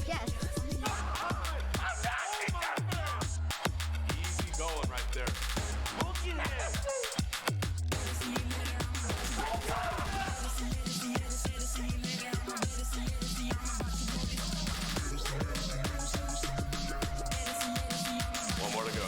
Yes. Easy going right there. Looking at one more to go.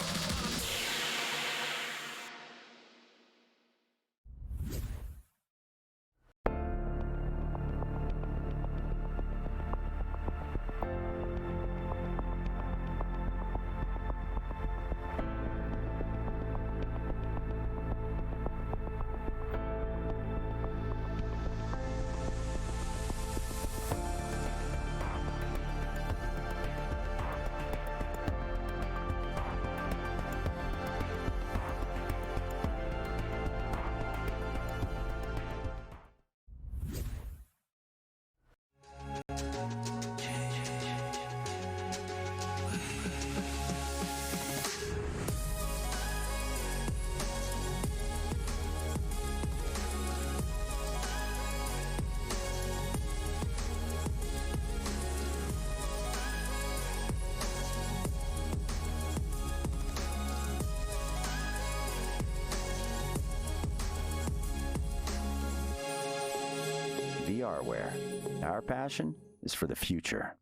VRware. Our passion is for the future.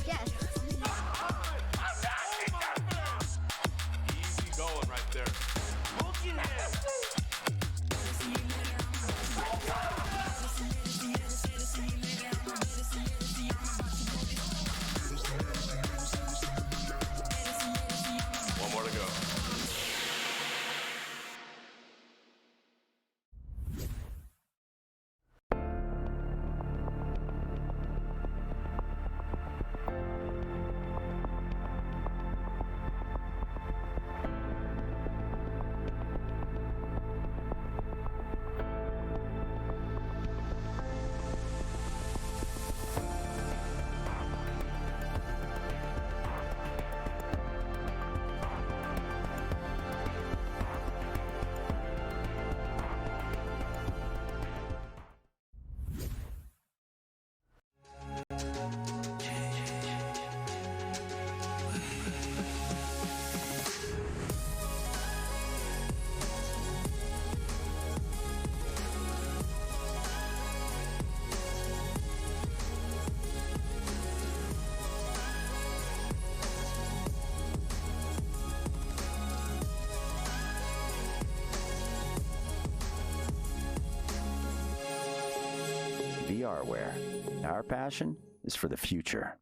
Yes. Easy going right there. Looking at one more to go. VRware. Our passion is for the future.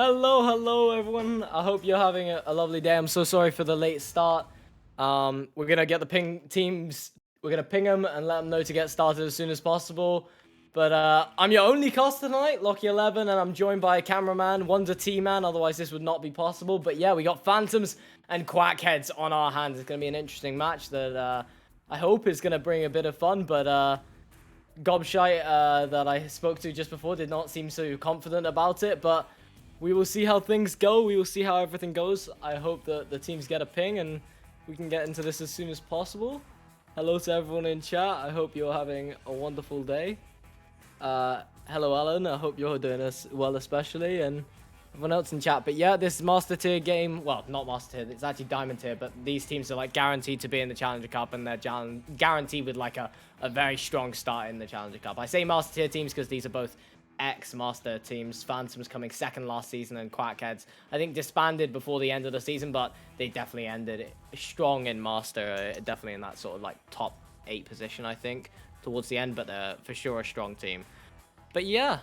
Hello, everyone. I hope you're having a lovely day. I'm so sorry for the late start. We're gonna get the ping teams. We're gonna ping them and let them know to get started as soon as possible. But I'm your only caster tonight, Locky11, and I'm joined by a cameraman, Wonder T-Man. Otherwise, this would not be possible. But yeah, we got Phantoms and Quackheads on our hands. It's gonna be an interesting match that I hope is gonna bring a bit of fun. But Gobshite that I spoke to just before did not seem so confident about it. But we will see how things go. We will see how everything goes. I hope that the teams get a ping and we can get into this as soon as possible. Hello to everyone in chat. I hope you're having a wonderful day. Hello, Alan. I hope you're doing as well, especially, and everyone else in chat. But yeah, this Master Tier game, well, not Master Tier, it's actually Diamond Tier, but these teams are like guaranteed to be in the Challenger Cup, and they're guaranteed with like a very strong start in the Challenger Cup. I say Master Tier teams because these are both ex-Master teams. Phantoms coming second last season, and Quackheads, I think, disbanded before the end of the season, but they definitely ended strong in Master, definitely in that sort of like top 8 position, I think, towards the end, but they're for sure a strong team. But yeah,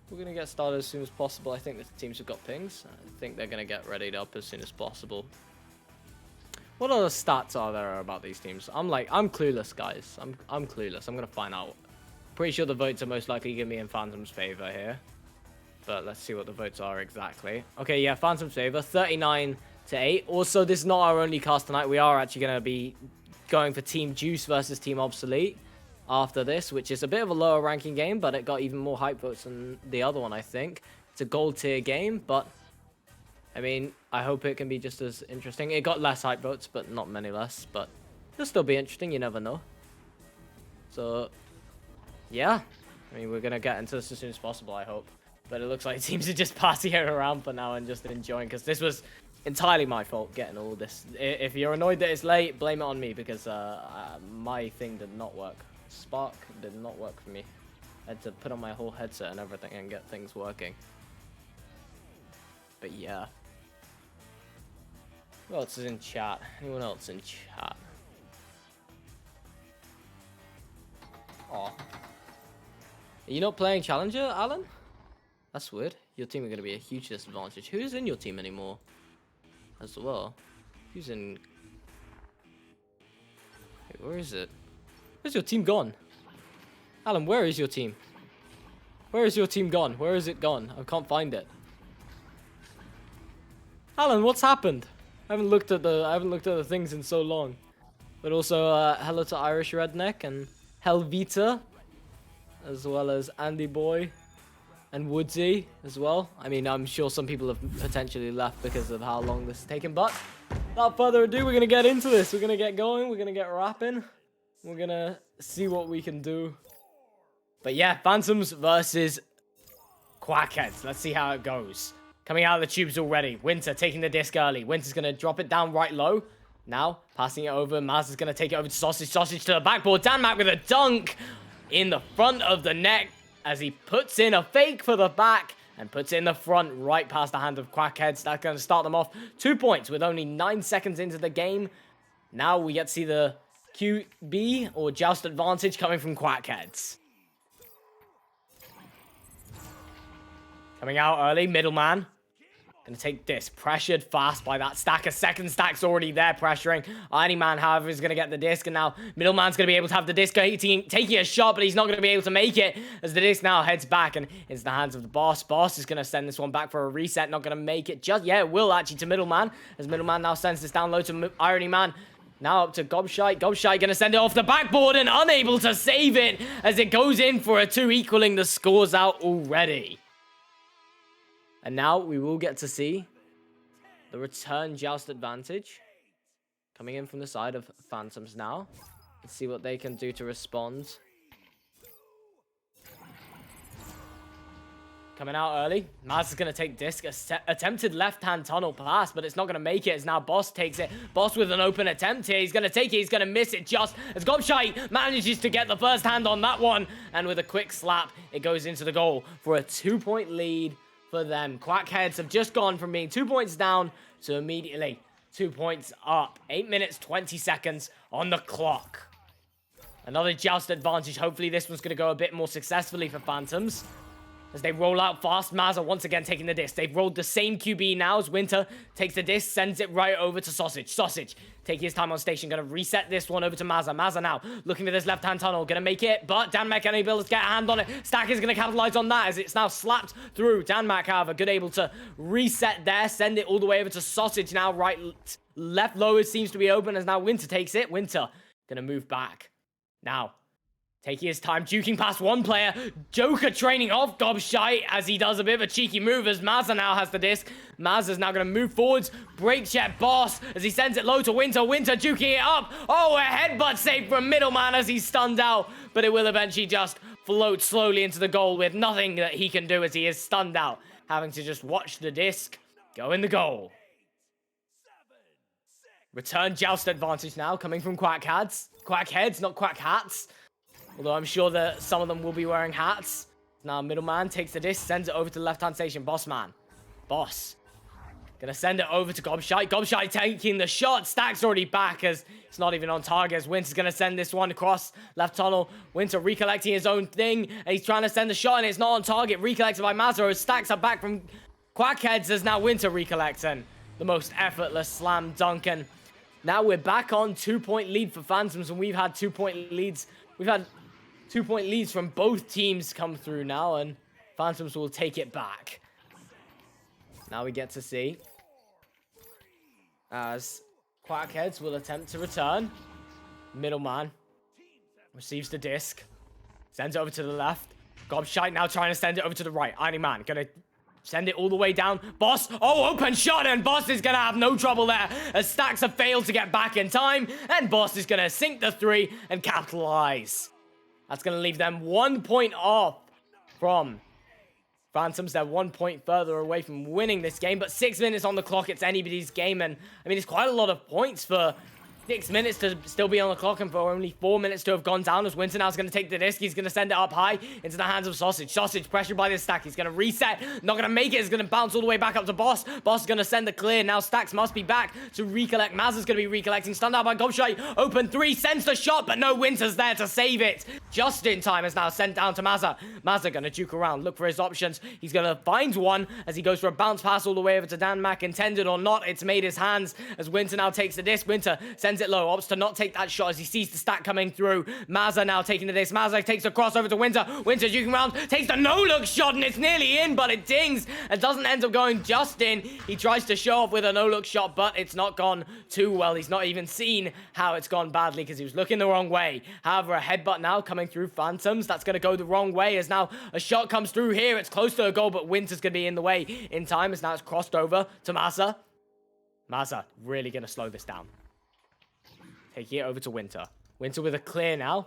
we're going to get started as soon as possible. I think the teams have got pings. I think they're going to get readied up as soon as possible. What other stats are there about these teams? I'm clueless, guys. I'm clueless. I'm going to find out. Pretty sure the votes are most likely going to be in Phantom's favor here. But let's see what the votes are exactly. Okay, yeah, Phantom's favor, 39-8. Also, this is not our only cast tonight. We are actually going to be going for Team Juice versus Team Obsolete after this, which is a bit of a lower ranking game, but it got even more hype votes than the other one, I think. It's a gold tier game, but I mean, I hope it can be just as interesting. It got less hype votes, but not many less, but it'll still be interesting. You never know. So yeah, I mean, we're going to get into this as soon as possible, I hope. But it looks like teams are just partying around for now and just enjoying, because this was entirely my fault getting all this. If you're annoyed that it's late, blame it on me, because my thing did not work. Spark did not work for me. I had to put on my whole headset and everything and get things working. But yeah. Who else is in chat? Anyone else in chat? Aw. Are you not playing Challenger, Alan? That's weird. Your team are going to be a huge disadvantage. Who's in your team anymore? As well. Who's in... Wait, where is it? Where's your team gone? Alan, where is your team? Where is your team gone? Where is it gone? I can't find it. Alan, what's happened? I haven't looked at the things in so long. But also, hello to Irish Redneck and Helvita, as well as Andy Boy and Woodsy as well. I mean, I'm sure some people have potentially left because of how long this is taking, but without further ado, we're going to get into this. We're going to get going. We're going to get rapping. We're going to see what we can do. But yeah, Phantoms versus Quackheads. Let's see how it goes. Coming out of the tubes already. Winter taking the disc early. Winter's going to drop it down right low. Now, passing it over. Maz is going to take it over to Sausage. Sausage to the backboard. Danmac with a dunk in the front of the neck as he puts in a fake for the back and puts it in the front right past the hand of Quackheads. That's going to start them off 2 points with only 9 seconds into the game. Now we get to see the QB or joust advantage coming from Quackheads. Coming out early, middleman. Gonna take this. Pressured fast by that stacker. Second stack's already there pressuring. Any man, however, is gonna get the disc, and now middleman's gonna be able to have the disc taking a shot, but he's not gonna be able to make it as the disc now heads back and into the hands of the boss. Boss is gonna send this one back for a reset. Not gonna make it just yet. It will actually to middleman, as middleman now sends this down low to Irony Man. Now up to Gobshite. Gobshite gonna send it off the backboard and unable to save it as it goes in for a 2, equaling the scores out already. And now we will get to see the return joust advantage coming in from the side of Phantoms now. Let's see what they can do to respond. Coming out early. Maz is going to take disc. Attempted left-hand tunnel pass, but it's not going to make it as now Boss takes it. Boss with an open attempt here. He's going to take it. He's going to miss it just as Gobshite manages to get the first hand on that one. And with a quick slap, it goes into the goal for a 2-point lead for them. Quackheads have just gone from being 2 points down to immediately 2 points up. 8 minutes, 20 seconds on the clock. Another joust advantage. Hopefully this one's going to go a bit more successfully for Phantoms. as they roll out fast. Mazza once again taking the disc. They've rolled the same QB now as Winter takes the disc, sends it right over to Sausage. Sausage taking his time on station, gonna reset this one over to Mazza. Mazza now looking for this left-hand tunnel, gonna make it, but Danmak unable to get a hand on it. Stack is gonna capitalize on that as it's now slapped through. Danmak, however, good able to reset there, send it all the way over to Sausage now. Right, left lower seems to be open as now Winter takes it. Winter gonna move back. Now, taking his time, juking past one player. Joker training off Gobshite as he does a bit of a cheeky move as Mazza now has the disc. Mazza's now going to move forwards. Break check Boss as he sends it low to Winter. Winter juking it up. Oh, a headbutt save from Middleman as he's stunned out. But it will eventually just float slowly into the goal with nothing that he can do as he is stunned out. Having to just watch the disc go in the goal. Return joust advantage now coming from Quackheads. Quackheads, not Quackhats. Although I'm sure that some of them will be wearing hats. Now Middleman takes the disc, sends it over to the left-hand station. Bossman. Boss. Gonna send it over to Gobshite. Gobshite taking the shot. Stack's already back as it's not even on target. As Winter's gonna send this one across left tunnel. Winter recollecting his own thing. And he's trying to send the shot and it's not on target. Recollected by Mazza as Stacks are back from Quackheads as now Winter recollecting. The most effortless slam dunk. And now we're back on 2-point lead for Phantoms and we've had 2-point leads. We've had 2-point leads from both teams come through now, and Phantoms will take it back. Now we get to see as Quackheads will attempt to return. Middleman receives the disc, sends it over to the left. Gobshite now trying to send it over to the right. Iron Man gonna send it all the way down. Boss, oh, open shot, and Boss is gonna have no trouble there as Stacks have failed to get back in time, and Boss is gonna sink the 3 and capitalize. That's going to leave them 1 point off from Phantoms. They're 1 point further away from winning this game. But 6 minutes on the clock, it's anybody's game. And, I mean, it's quite a lot of points for 6 minutes to still be on the clock and for only 4 minutes to have gone down as Winter now is going to take the disc. He's going to send it up high into the hands of Sausage. Sausage pressured by this Stack. He's going to reset. Not going to make it. He's going to bounce all the way back up to Boss. Boss is going to send the clear. Now Stacks must be back to recollect. Mazza's going to be recollecting. Stunned out by Gobshite. Open 3. Sends the shot, but no Winter's there to save it. Just in time is now sent down to Mazza. Mazza going to juke around. Look for his options. He's going to find one as he goes for a bounce pass all the way over to Danmak. Intended or not, it's made his hands as Winter now takes the disc. Winter sends it low. Opts to not take that shot as he sees the Stack coming through. Mazza now taking the disc. Mazza takes the cross over to Winter. Winter juking around, takes the no-look shot, and it's nearly in, but it dings and doesn't end up going just in. He tries to show off with a no-look shot, but it's not gone too well. He's not even seen how it's gone badly because he was looking the wrong way. However, a headbutt now coming through Phantoms. That's going to go the wrong way as now a shot comes through here. It's close to a goal, but Winter's going to be in the way in time as now it's crossed over to Mazza. Mazza really going to slow this down. Taking it over to Winter. Winter with a clear now.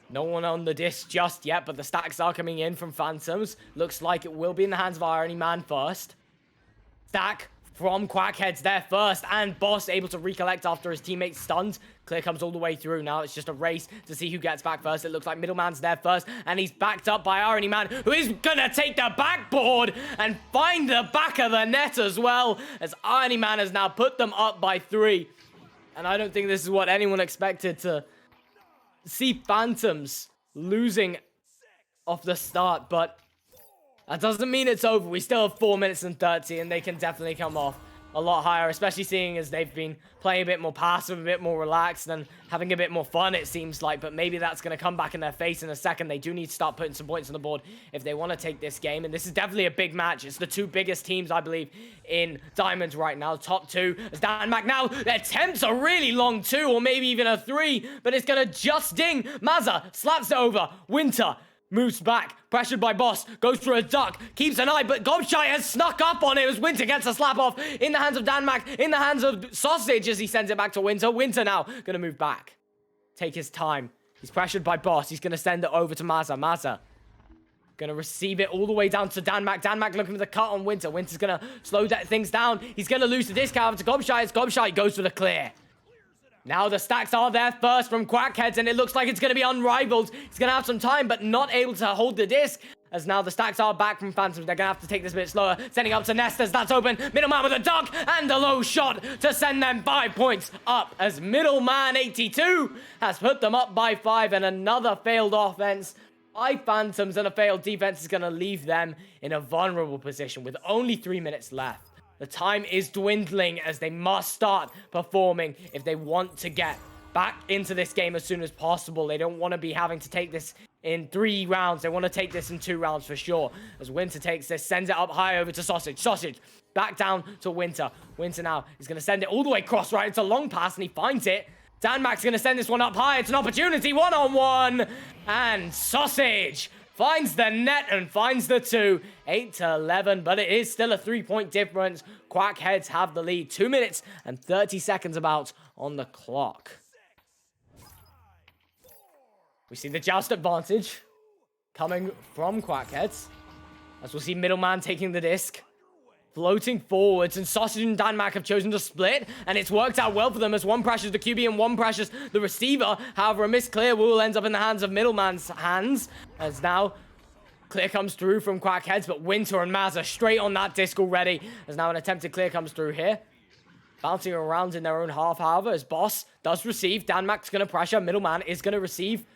No one on the disc just yet, but the Stacks are coming in from Phantoms. Looks like it will be in the hands of Irony Man first. Stack from Quackheads there first, and Boss able to recollect after his teammates stunned. Clear comes all the way through. Now it's just a race to see who gets back first. It looks like Middleman's there first, and he's backed up by Irony Man, who is gonna take the backboard and find the back of the net as well, as Irony Man has now put them up by 3. And I don't think this is what anyone expected to see Phantoms losing off the start, but that doesn't mean it's over. We still have 4 minutes and 30, and they can definitely come off a lot higher, especially seeing as they've been playing a bit more passive, a bit more relaxed, and having a bit more fun, it seems like. But maybe that's going to come back in their face in a second. They do need to start putting some points on the board if they want to take this game. And this is definitely a big match. It's the 2 biggest teams, I believe, in Diamonds right now. Top 2. As Danmak now, their attempts are really long 2, or maybe even a 3. But it's going to just ding. Mazza slaps it over. Winter moves back, pressured by Boss, goes for a duck, keeps an eye, but Gobshite has snuck up on it as Winter gets a slap off in the hands of Danmak, in the hands of Sausage as he sends it back to Winter. Winter now gonna move back, take his time. He's pressured by Boss. He's gonna send it over to Mazza. Mazza gonna receive it all the way down to Danmak. Danmak looking for the cut on Winter. Winter's gonna slow things down. He's gonna lose the discount to Gobshite as Gobshite goes for the clear. Now the Stacks are there first from Quackheads, and it looks like it's going to be unrivaled. He's going to have some time, but not able to hold the disc. As now the Stacks are back from Phantoms. They're going to have to take this a bit slower. Sending up to Nestas. That's open. Middleman with a duck and a low shot to send them 5 points up. As Middleman 82 has put them up by 5, and another failed offense 5 Phantoms and a failed defense is going to leave them in a vulnerable position with only 3 minutes left. The time is dwindling as they must start performing if they want to get back into this game as soon as possible. They don't want to be having to take this in 3 rounds. They want to take this in 2 rounds for sure. As Winter takes this, sends it up high over to Sausage. Sausage back down to Winter. Winter now is going to send it all the way across, right? It's a long pass and he finds it. Danmark's going to send this one up high. It's an opportunity, one-on-one. And Sausage finds the net and finds the 2. 8-11, but it is still a 3-point difference. Quackheads have the lead. 2 minutes and 30 seconds about on the clock. We see the joust advantage coming from Quackheads. As we'll see Middleman taking the disc. Floating forwards, and Sausage and Danmark have chosen to split, and it's worked out well for them as one pressures the QB and one pressures the receiver. However, a missed clear will ends up in the hands of Middleman's hands, as now clear comes through from Quackheads, but Winter and Maz are straight on that disc already, as now an attempted clear comes through here. Bouncing around in their own half, however, as Boss does receive. Danmark's going to pressure, Middleman is going to receive.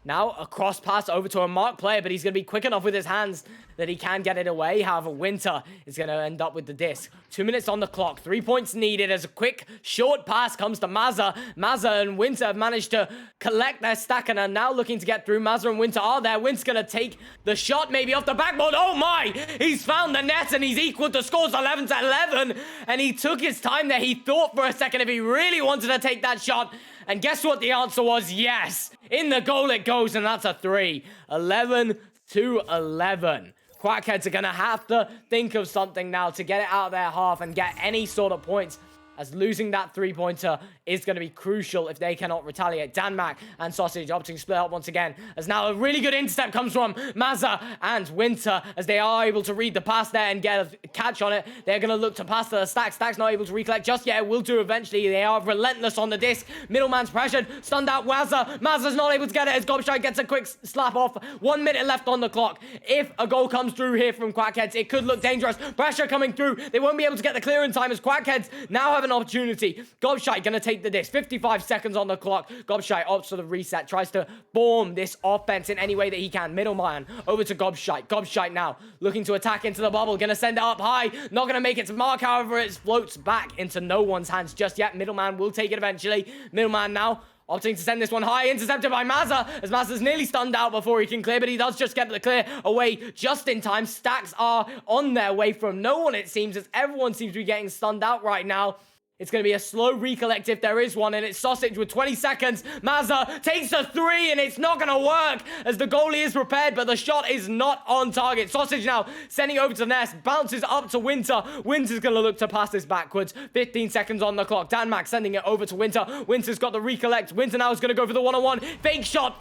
Now, a cross pass over to a marked player, but he's going to be quick enough with his hands that he can get it away. However, Winter is going to end up with the disc. 2 minutes on the clock. 3 points needed as a quick, short pass comes to Mazza. Mazza and Winter have managed to collect their stack and are now looking to get through. Mazza and Winter are there. Winter's going to take the shot maybe off the backboard. Oh my! He's found the net and he's equaled the scores 11-11. And he took his time there. He thought for a second if he really wanted to take that shot. And guess what the answer was? Yes. In the goal it goes, and that's a 3. 11-11. Quackheads are going to have to think of something now to get it out of their half and get any sort of points, as losing that 3-pointer is going to be crucial if they cannot retaliate. Danmark and Sausage opting to split up once again, as now a really good intercept comes from Mazza and Winter, as they are able to read the pass there and get a catch on it. They're going to look to pass to the Stack. Stack's not able to recollect just yet. It will do eventually. They are relentless on the disc. Middleman's pressured. Stunned out Mazza. Mazza's not able to get it as Gobshite gets a quick slap off. 1 minute left on the clock. If a goal comes through here from Quackheads, it could look dangerous. Pressure coming through. They won't be able to get the clear in time as Quackheads now have an opportunity. Gobshite going to take the disc. 55 seconds on the clock. Gobshite opts for the reset. Tries to form this offense in any way that he can. Middleman over to Gobshite. Gobshite now looking to attack into the bubble. Going to send it up high. Not going to make it to mark. However, it floats back into no one's hands just yet. Middleman will take it eventually. Middleman now opting to send this one high. Intercepted by Mazza, as Mazza's nearly stunned out before he can clear, but he does just get the clear away just in time. Stacks are on their way from no one, it seems, as everyone seems to be getting stunned out right now. It's going to be a slow recollect if there is one, and it's Sausage with 20 seconds. Mazza takes a 3, and it's not going to work as the goalie is prepared, but the shot is not on target. Sausage now sending over to Ness, bounces up to Winter. Winter's going to look to pass this backwards. 15 seconds on the clock. Danmark sending it over to Winter. Winter's got the recollect. Winter now is going to go for the one-on-one. Fake shot,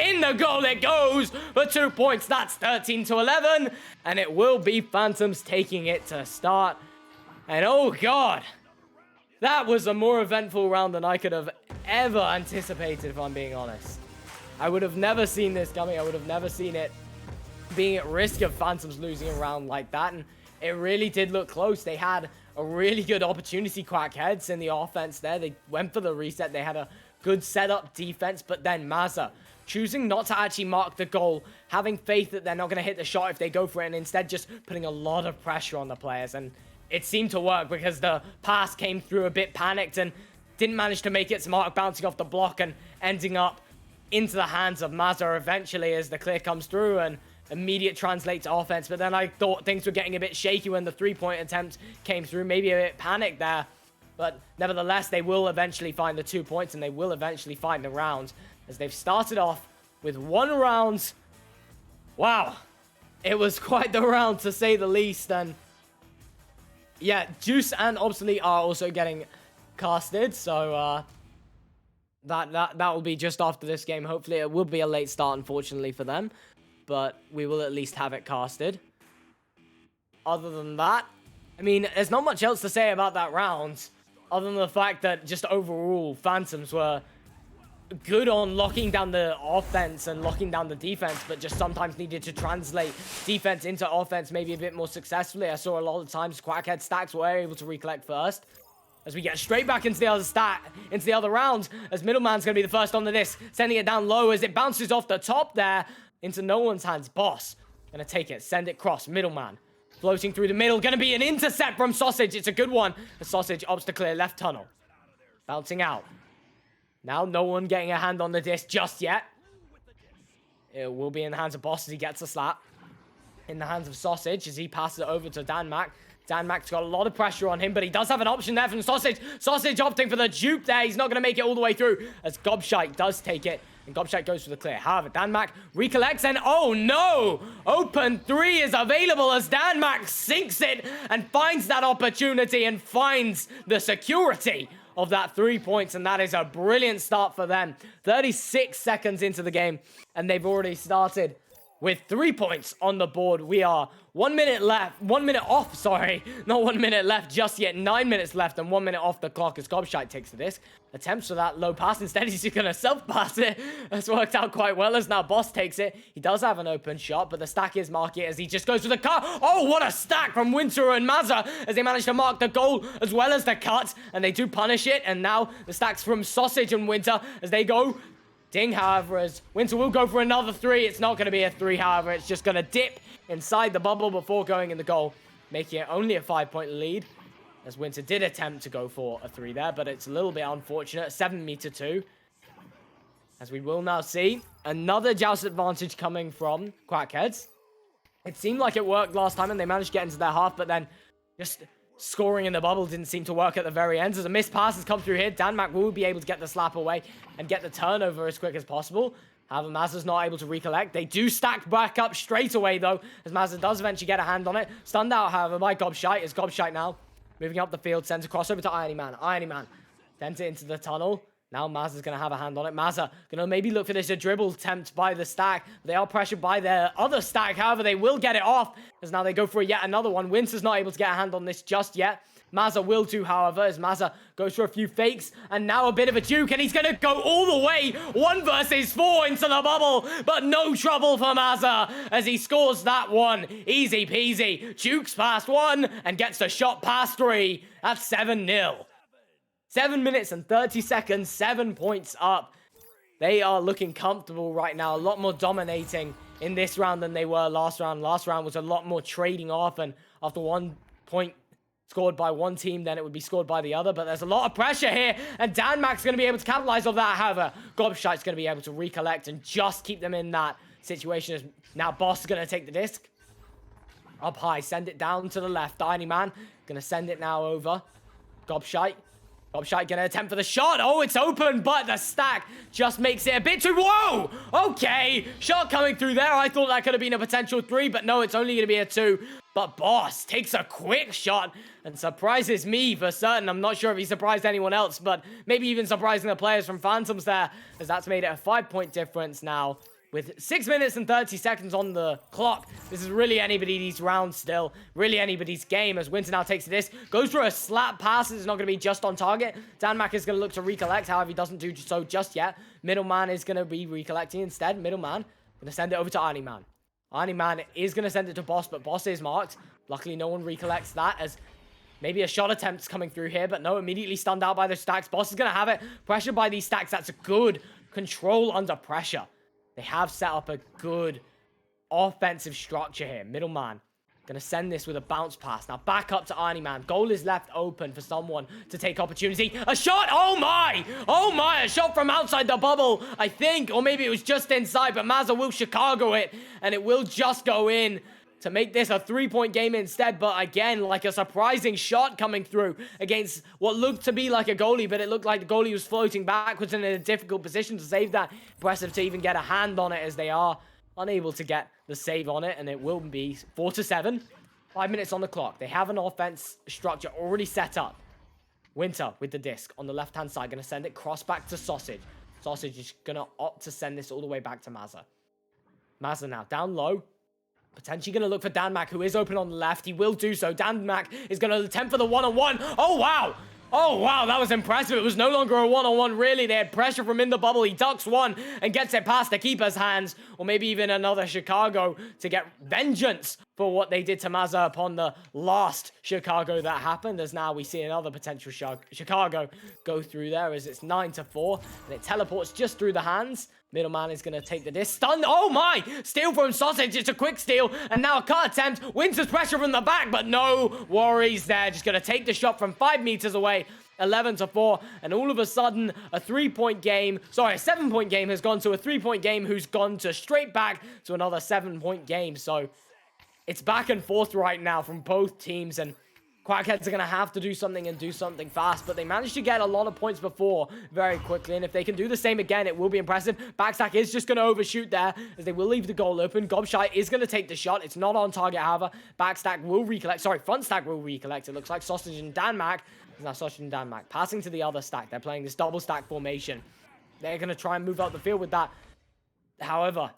in the goal it goes for 2 points. That's 13-11, and it will be Phantoms taking it to start. And oh God, that was a more eventful round than I could have ever anticipated, if I'm being honest. I would have never seen this coming. I would have never seen it being at risk of Phantoms losing a round like that. And it really did look close. They had a really good opportunity, Quackheads, in the offense there. They went for the reset. They had a good setup defense. But then Mazza choosing not to actually mark the goal, having faith that they're not going to hit the shot if they go for it, and instead just putting a lot of pressure on the players. And it seemed to work because the pass came through a bit panicked and didn't manage to make its mark, bouncing off the block and ending up into the hands of Mazza eventually as the clear comes through and immediate translates to offense. But then I thought things were getting a bit shaky when the 3-point attempt came through, maybe a bit panicked there. But nevertheless, they will eventually find the 2 points and they will eventually find the round as they've started off with 1 round. Wow, it was quite the round to say the least. And yeah, Juice and Obsolete are also getting casted, so that will be just after this game. Hopefully, it will be a late start, unfortunately, for them, but we will at least have it casted. Other than that, I mean, there's not much else to say about that round, other than the fact that just overall, Phantoms were good on locking down the offense and locking down the defense, but just sometimes needed to translate defense into offense maybe a bit more successfully. I saw a lot of times Quackhead Stacks were able to recollect first. As we get straight back into the other round, as Middleman's going to be the first on the disc, sending it down low as it bounces off the top there. into no one's hands. Boss gonna take it, send it cross, middleman. Floating through the middle, gonna be an intercept from Sausage. It's a good one. The Sausage opts to clear left tunnel. Bouncing out. Now no one getting a hand on the disc just yet. It will be in the hands of Boss as he gets a slap. In the hands of Sausage as he passes it over to Danmac. Danmac's got a lot of pressure on him, but he does have an option there from Sausage. Sausage opting for the juke there. He's not going to make it all the way through as Gobshite does take it. And Gobshite goes for the clear. However, Danmac recollects and oh no! Open 3 is available as Danmac sinks it and finds that opportunity and finds the security of that 3 points. And that is a brilliant start for them. 36 seconds into the game and they've already started with 3 points on the board. We are 1 minute left, 1 minute off, sorry. Not 1 minute left just yet, 9 minutes left and 1 minute off the clock as Gobshite takes the disc. Attempts for that low pass, instead he's just gonna self-pass it. That's worked out quite well as now Boss takes it. He does have an open shot, but the stack is marking it as he just goes for the cut. Oh, what a stack from Winter and Mazza as they manage to mark the goal as well as the cut. And they do punish it, and now the stacks from Sausage and Winter as they go. Ding, however, as Winter will go for another 3. It's not going to be a 3, however. It's just going to dip inside the bubble before going in the goal, making it only a 5-point lead. As Winter did attempt to go for a 3 there, but it's a little bit unfortunate. 7-meter 2. As we will now see another joust advantage coming from Quackheads. It seemed like it worked last time, and they managed to get into their half, but then just scoring in the bubble didn't seem to work at the very end. As a missed pass has come through here, Danmac will be able to get the slap away and get the turnover as quick as possible. However, Mazza's not able to recollect. They do stack back up straight away, though, as Mazza does eventually get a hand on it. Stunned out, however, by Gobshite, as Gobshite now moving up the field, sends a crossover to Irony Man. Irony Man sends it into the tunnel. Now Mazza's going to have a hand on it. Mazza going to maybe look for this a dribble attempt by the stack. They are pressured by their other stack. However, they will get it off as now they go for yet another one. Winter's not able to get a hand on this just yet. Mazza will do, however, as Mazza goes for a few fakes. And now a bit of a juke. And he's going to go all the way 1 versus 4 into the bubble. But no trouble for Mazza as he scores that one. Easy peasy. Jukes past 1 and gets the shot past 3. That's 7-0. 7 minutes and 30 seconds, 7 points up. They are looking comfortable right now, a lot more dominating in this round than they were last round. Last round was a lot more trading off, and after 1 point scored by one team, then it would be scored by the other. But there's a lot of pressure here, and Danmac's going to be able to capitalize on that. However, Gobshite's going to be able to recollect and just keep them in that situation. As now Boss is going to take the disc. Up high, send it down to the left. Tiny Man going to send it now over. Gobshite. Gobshite gonna attempt for the shot. Oh, it's open, but the stack just makes it a bit too... Whoa! Okay, shot coming through there. I thought that could have been a potential 3, but no, it's only gonna be a 2. But Boss takes a quick shot and surprises me for certain. I'm not sure if he surprised anyone else, but maybe even surprising the players from Phantoms there, as that's made it a 5-point difference now. With 6 minutes and 30 seconds on the clock, this is really anybody's round still. Really anybody's game as Winter now takes this. Goes for a slap pass. It's not going to be just on target. Danmac is going to look to recollect. However, he doesn't do so just yet. Middleman is going to be recollecting instead. Middleman going to send it over to Irony Man. Irony Man is going to send it to Boss, but Boss is marked. Luckily, no one recollects that as maybe a shot attempt coming through here, but no, immediately stunned out by the stacks. Boss is going to have it. Pressured by these stacks. That's a good control under pressure. They have set up a good offensive structure here. Middleman going to send this with a bounce pass. Now back up to Irony Man. Goal is left open for someone to take opportunity. A shot! Oh my! Oh my! A shot from outside the bubble, I think. Or maybe it was just inside, but Mazza will Chicago it. And it will just go in to make this a 3-point game instead. But again, like a surprising shot coming through against what looked to be like a goalie, but it looked like the goalie was floating backwards and in a difficult position to save that. Impressive to even get a hand on it as they are unable to get the save on it. And it will be 4-7. 5 minutes on the clock. They have an offense structure already set up. Winter with the disc on the left-hand side. Going to send it cross back to Sausage. Sausage is going to opt to send this all the way back to Mazza. Mazza now down low. Potentially going to look for Danmac, who is open on the left. He will do so. Danmac is going to attempt for the one-on-one. Oh, wow. Oh, wow. That was impressive. It was no longer a one-on-one, really. They had pressure from in the bubble. He ducks one and gets it past the keeper's hands. Or maybe even another Chicago to get vengeance for what they did to Mazza upon the last Chicago that happened. As now we see another potential Chicago go through there as it's 9-4. And it teleports just through the hands Middleman is going to take the disc. Stun. Oh my! Steal from Sausage. It's a quick steal. And now a cut attempt. Winter's pressure from the back, but no worries there. Just going to take the shot from 5 meters away. 11-4. And all of a sudden, a 3-point game. Sorry, a 7-point game has gone to a 3-point game who's gone to straight back to another 7-point game. So it's back and forth right now from both teams. And Quackheads are going to have to do something and do something fast, but they managed to get a lot of points before very quickly, and if they can do the same again, it will be impressive. Backstack is just going to overshoot there, as they will leave the goal open. Gobshite is going to take the shot. It's not on target, however. Backstack will recollect. Sorry, front stack will recollect. It looks like Sausage and Danmac. Now Sausage and Danmac passing to the other stack. They're playing this double stack formation. They're going to try and move out the field with that. However,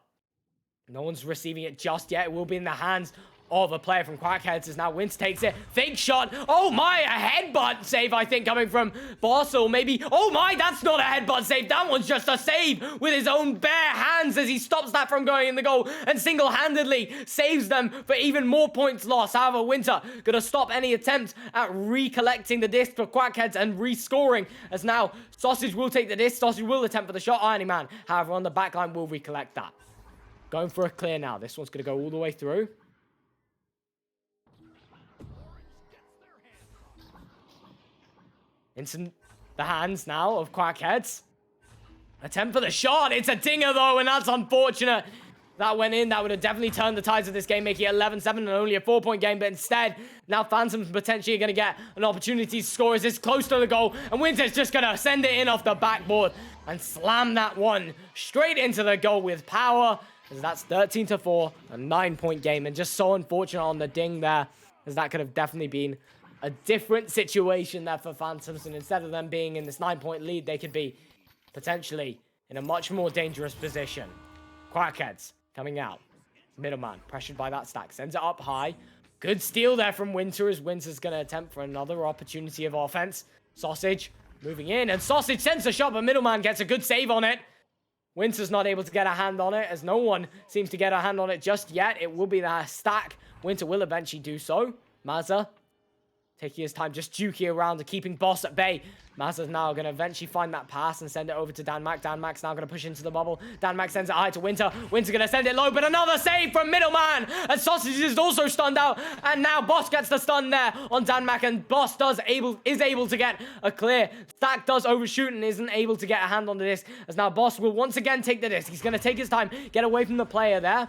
no one's receiving it just yet. It will be in the hands of a player from Quackheads, as now Wince takes it. Fake shot. Oh my, a headbutt save, I think, coming from Bossel. Maybe. Oh my, that's not a headbutt save. That one's just a save with his own bare hands as he stops that from going in the goal and single-handedly saves them for even more points lost. However, Winter gonna stop any attempt at recollecting the disc for Quackheads and rescoring, as now Sausage will take the disc. Sausage will attempt for the shot. Irony Man, however, on the backline will recollect that. Going for a clear now. This one's gonna go all the way through. Into the hands now of Quackheads. Attempt for the shot. It's a dinger, though, and that's unfortunate. That went in. That would have definitely turned the tides of this game, making it 11-7 and only a 4-point game. But instead, now Phantom's potentially going to get an opportunity to score as it's close to the goal. And Winter's just going to send it in off the backboard and slam that one straight into the goal with power. As that's 13-4, a 9-point game. And just so unfortunate on the ding there, as that could have definitely been a different situation there for Phantoms, and instead of them being in this 9-point lead, they could be potentially in a much more dangerous position. Quackheads coming out. Middleman, pressured by that stack, sends it up high. Good steal there from Winter, as Winter's going to attempt for another opportunity of offense. Sausage moving in, and Sausage sends a shot, but Middleman gets a good save on it. Winter's not able to get a hand on it, as no one seems to get a hand on it just yet. It will be the stack. Winter will eventually do so. Mazza taking his time, just juking around and keeping Boss at bay. Mazza's now going to eventually find that pass and send it over to Danmac. Danmac's now going to push into the bubble. Danmac sends it high to Winter. Winter going to send it low, but another save from Middleman. And Sausage is also stunned out. And now Boss gets the stun there on Danmac, and Boss is able to get a clear. Stack does overshoot and isn't able to get a hand on the disc, as now Boss will once again take the disc. He's going to take his time, get away from the player there.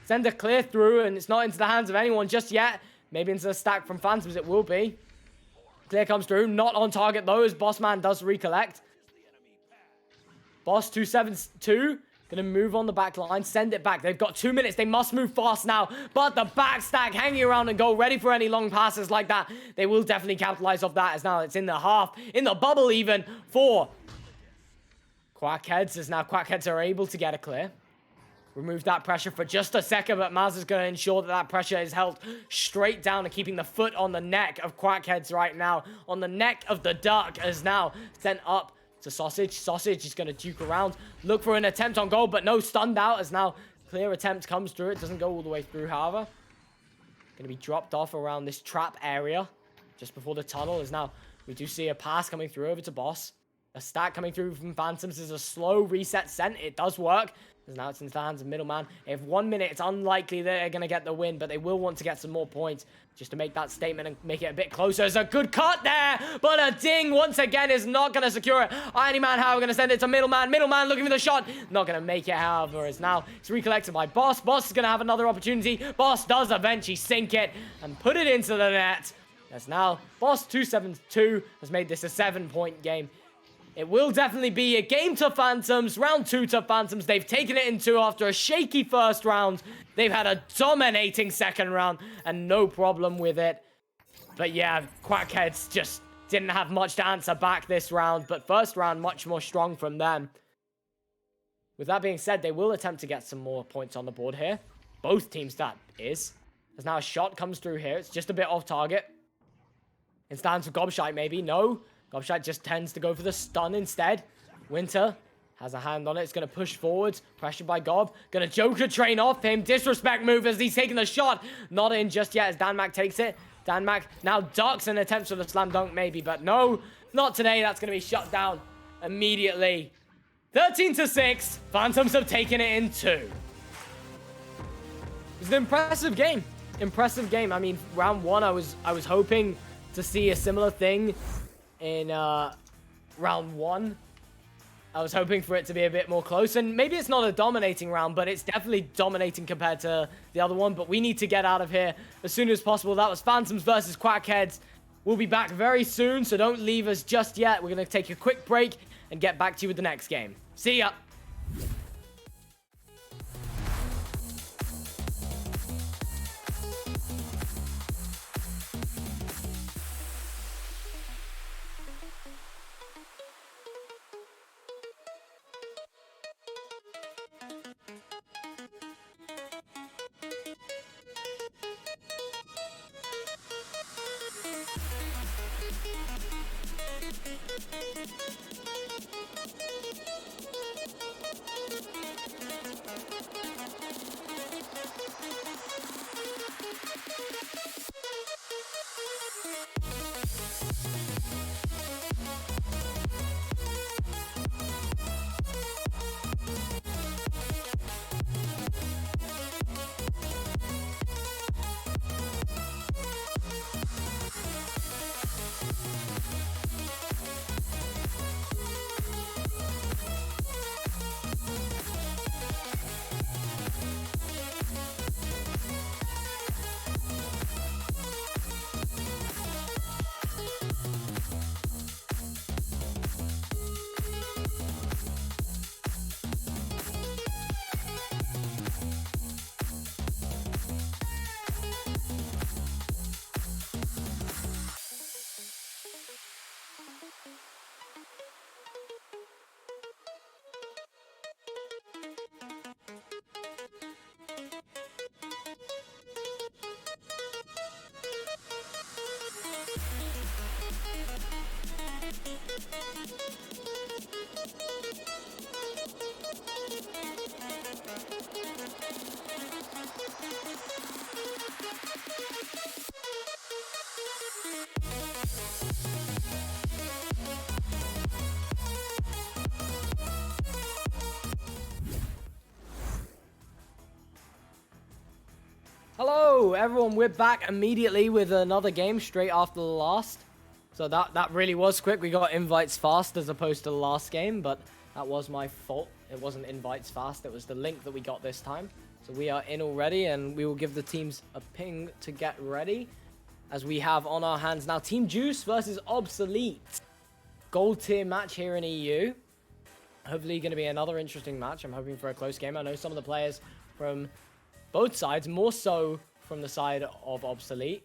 Send a clear through, and it's not into the hands of anyone just yet. Maybe into the stack from Phantoms, it will be. Clear comes through. Not on target, though, as Bossman does recollect. Boss 272. Gonna move on the back line. Send it back. They've got 2 minutes. They must move fast now. But the back stack hanging around and goal, ready for any long passes like that. They will definitely capitalize off that, as now it's in the half. In the bubble, even, for Quackheads, as now Quackheads are able to get a clear. Remove that pressure for just a second, but Maz is going to ensure that that pressure is held straight down and keeping the foot on the neck of Quackheads right now. On the neck of the duck, as now sent up to Sausage. Sausage is going to juke around, look for an attempt on goal, but no, stunned out, as now clear attempt comes through. It doesn't go all the way through, however. Going to be dropped off around this trap area just before the tunnel, as now we do see a pass coming through over to Boss. A stack coming through from Phantoms is a slow reset sent. It does work. As now it's into the hands of Middleman. They have 1 minute. It's unlikely they're going to get the win, but they will want to get some more points just to make that statement and make it a bit closer. It's a good cut there, but a ding once again is not going to secure it. Irony Man, however, going to send it to Middleman. Middleman looking for the shot. Not going to make it, however, as now it's recollected by Boss. Boss is going to have another opportunity. Boss does eventually sink it and put it into the net. As now Boss 272 has made this a 7-point game. It will definitely be a game to Phantoms, round 2 to Phantoms. They've taken it in 2 after a shaky first round. They've had a dominating second round and no problem with it. But yeah, Quackheads just didn't have much to answer back this round, but first round much more strong from them. With that being said, they will attempt to get some more points on the board here. Both teams, that is. There's now a shot comes through here. It's just a bit off target. It stands for Gobshite, maybe. No. Gobshite just tends to go for the stun instead. Winter has a hand on it. It's going to push forwards. Pressured by Gob. Going to Joker train off him. Disrespect move as he's taking the shot. Not in just yet as Danmac takes it. Danmac now ducks and attempts for the slam dunk maybe. But no, not today. That's going to be shut down immediately. 13-6. Phantoms have taken it in 2. It was an impressive game. Impressive game. I mean, round 1, I was hoping to see a similar thing in round 1. I was hoping for it to be a bit more close, and maybe it's not a dominating round, but it's definitely dominating compared to the other one. But we need to get out of here as soon as possible. That was Phantoms versus Quackheads. We'll be back very soon, so don't leave us just yet. We're going to take a quick break and get back to you with the next game. See ya! Hello, everyone. We're back immediately with another game straight after the last. So that really was quick. We got invites fast as opposed to the last game, but that was my fault. It wasn't invites fast. It was the link that we got this time. So we are in already, and we will give the teams a ping to get ready, as we have on our hands now Team Juice versus Obsolete. Gold tier match here in EU. Hopefully going to be another interesting match. I'm hoping for a close game. I know some of the players from both sides, more so from the side of Obsolete.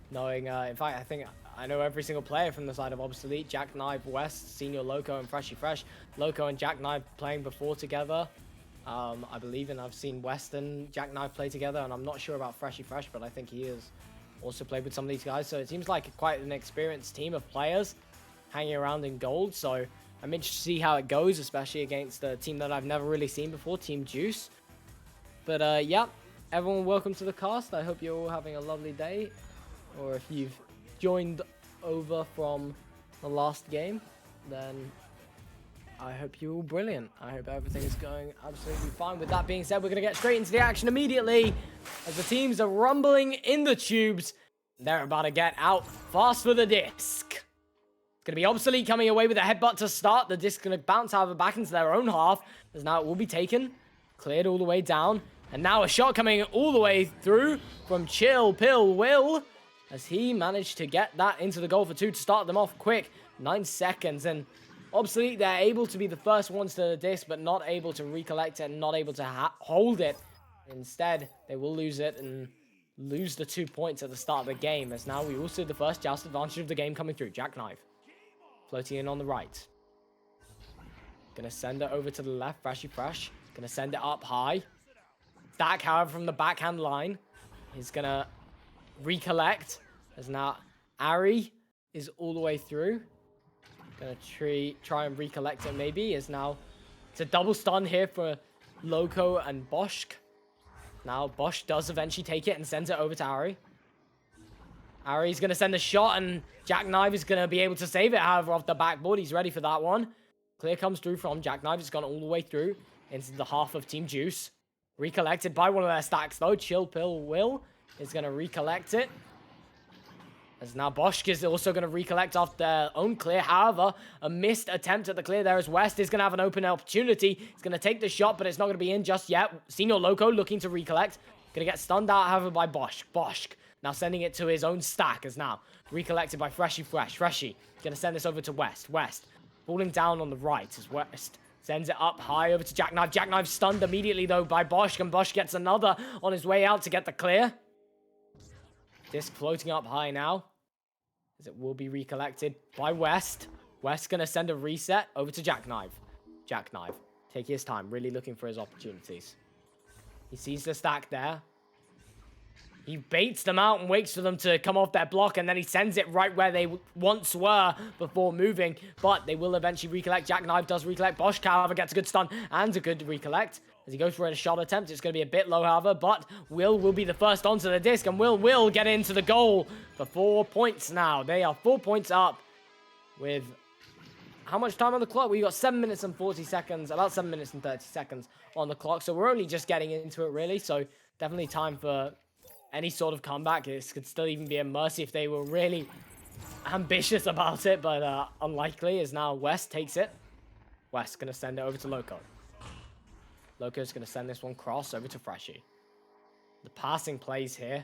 Knowing, in fact, I think I know every single player from the side of Obsolete. Jackknife, West, Senior Loco, and Freshy Fresh. Loco and Jackknife playing before together, I believe, and I've seen West and Jackknife play together, and I'm not sure about Freshy Fresh, but I think he has also played with some of these guys. So it seems like quite an experienced team of players hanging around in gold. So I'm interested to see how it goes, especially against a team that I've never really seen before, Team Juice. But yeah, everyone, welcome to the cast. I hope you're all having a lovely day. Or if you've joined over from the last game, then I hope you're all brilliant. I hope everything is going absolutely fine. With that being said, we're going to get straight into the action immediately as the teams are rumbling in the tubes. They're about to get out fast for the disc. It's going to be Obsolete coming away with a headbutt to start. The disc going to bounce however back into their own half, as now it will be taken, cleared all the way down. And now a shot coming all the way through from Chill Pill Will, as he managed to get that into the goal for 2 to start them off quick. 9 seconds, and Obsolete, they're able to be the first ones to the disc, but not able to recollect it and not able to hold it. Instead, they will lose it and lose the 2 points at the start of the game, as now we also see the first joust advantage of the game coming through. Jackknife floating in on the right. Gonna send it over to the left, Freshy Fresh. Gonna send it up high. Stack, however, from the backhand line. He's gonna recollect, as now Ari is all the way through. Gonna try and recollect it maybe, as now it's a double stun here for Loco and Bosch. Now Bosch does eventually take it and sends it over to Ari. Ari's gonna send a shot, and Jackknife is gonna be able to save it, however, off the backboard. He's ready for that one. Clear comes through from Jackknife. It's gone all the way through into the half of Team Juice. Recollected by one of their stacks, though. Chill Pill Will is going to recollect it. As now Bosch is also going to recollect off their own clear. However, a missed attempt at the clear there as West is going to have an open opportunity. He's going to take the shot, but it's not going to be in just yet. Senior Loco looking to recollect. Going to get stunned out, however, by Bosch. Bosch now sending it to his own stack as now recollected by Freshy Fresh. Freshy going to send this over to West. West falling down on the right as West sends it up high over to Jackknife. Jackknife stunned immediately, though, by Bosch, and Bosch gets another on his way out to get the clear. Disc floating up high now, as it will be recollected by West. West going to send a reset over to Jackknife. Jackknife, take his time, really looking for his opportunities. He sees the stack there. He baits them out and waits for them to come off their block, and then he sends it right where they once were before moving. But they will eventually recollect. Jackknife does recollect. Bosch, however, gets a good stun and a good recollect. As he goes for a shot attempt, it's going to be a bit low, however, but Will be the first onto the disc, and Will get into the goal for 4 points now. They are 4 points up with how much time on the clock? We got 7 minutes and 40 seconds, about 7 minutes and 30 seconds on the clock, so we're only just getting into it, really, so definitely time for any sort of comeback. This could still even be a mercy if they were really ambitious about it, but unlikely, as now West takes it. West going to send it over to Loco. Loco's going to send this one cross over to Freshy. The passing plays here,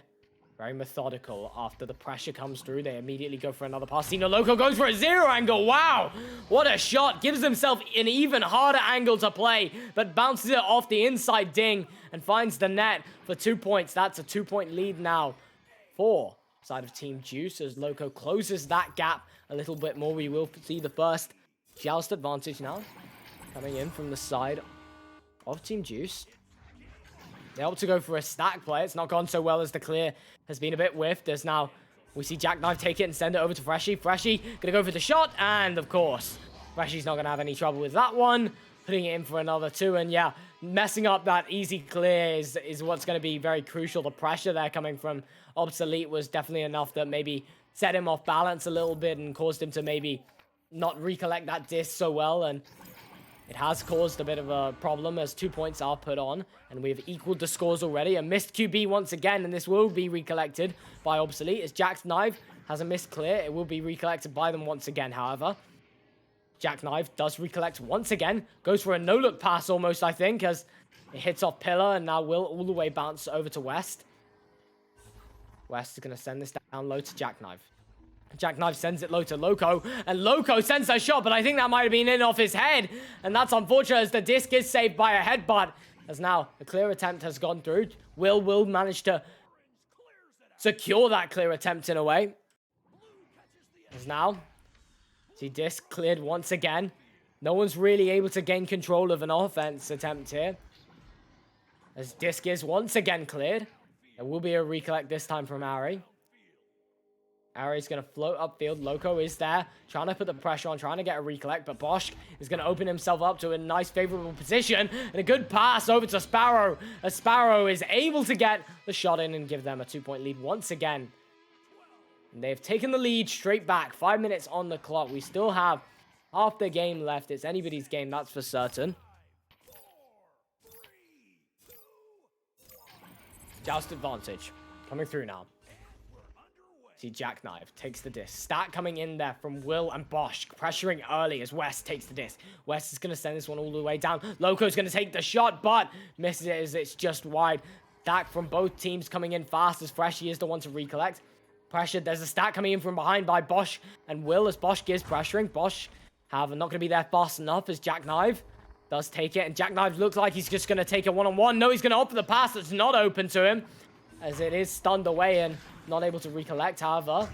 very methodical. After the pressure comes through, they immediately go for another pass. Sino Loco goes for a zero angle. Wow, what a shot. Gives himself an even harder angle to play, but bounces it off the inside ding and finds the net for 2 points. That's a 2-point lead now for side of Team Juice, as Loco closes that gap a little bit more. We will see the first joust advantage now coming in from the side of Team Juice. They opt to go for a stack play. It's not gone so well, as the clear has been a bit whiffed, as now we see Jackknife take it and send it over to Freshy. Freshy gonna go for the shot, and of course Freshy's not gonna have any trouble with that one, putting it in for another 2. And yeah, messing up that easy clear is what's gonna be very crucial. The pressure there coming from Obsolete was definitely enough that maybe set him off balance a little bit and caused him to maybe not recollect that disc so well, and it has caused a bit of a problem as 2 points are put on, and we've equaled the scores already. A missed QB once again, and this will be recollected by Obsolete, as Jackknife has a missed clear. It will be recollected by them once again, however. Jackknife does recollect once again, goes for a no-look pass almost, I think, as it hits off Pillar, and now will all the way bounce over to West. West is going to send this down low to Jackknife. Jackknife sends it low to Loco, and Loco sends a shot, but I think that might have been in off his head, and that's unfortunate, as the disc is saved by a headbutt, as now the clear attempt has gone through. Will manage to secure that clear attempt in a way, as now see disc cleared once again. No one's really able to gain control of an offense attempt here, as disc is once again cleared. There will be a recollect this time from Ari. Ari's going to float upfield. Loco is there, trying to put the pressure on, trying to get a recollect, but Bosch is going to open himself up to a nice favorable position, and a good pass over to Sparrow, as Sparrow is able to get the shot in and give them a 2-point lead once again. And they've taken the lead straight back. 5 minutes on the clock. We still have half the game left. It's anybody's game, that's for certain. Joust advantage coming through now. See Jackknife takes the disc. Stack coming in there from Will and Bosch, pressuring early as West takes the disc. West is going to send this one all the way down. Loco's going to take the shot, but misses it as it's just wide. Stack from both teams coming in fast, as Freshy is the one to recollect. Pressured, there's a stack coming in from behind by Bosch and Will, as Bosch is pressuring. Bosch, however, not going to be there fast enough, as Jackknife does take it, and Jackknife looks like he's just going to take a one-on-one. No, he's going to open the pass that's not open to him, as it is stunned away and not able to recollect. However,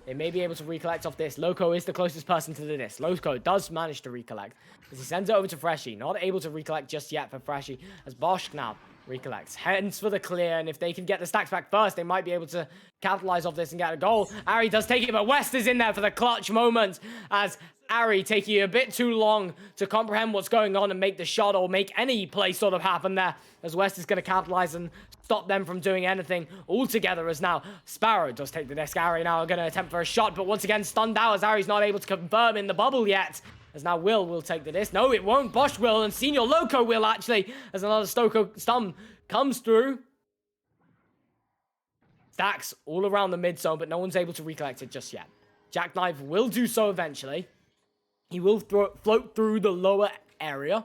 they may be able to recollect off this. Loco is the closest person to the disc. Loco does manage to recollect, as he sends it over to Freshy. Not able to recollect just yet for Freshy, as Bosch now recollects. Heads for the clear, and if they can get the stacks back first, they might be able to capitalize off this and get a goal. Ari does take it, but West is in there for the clutch moment, as Ari taking a bit too long to comprehend what's going on and make the shot or make any play sort of happen there, as West is going to capitalize and stop them from doing anything altogether, as now Sparrow does take the disc. Ari now are going to attempt for a shot, but once again stunned out, as Ari's not able to confirm in the bubble yet. As now will take the disc. No, it won't. Bosch will, and Senior Loco will actually, as another stun comes through. Stacks all around the mid zone, but no one's able to recollect it just yet. Jackknife will do so eventually. He will float through the lower area.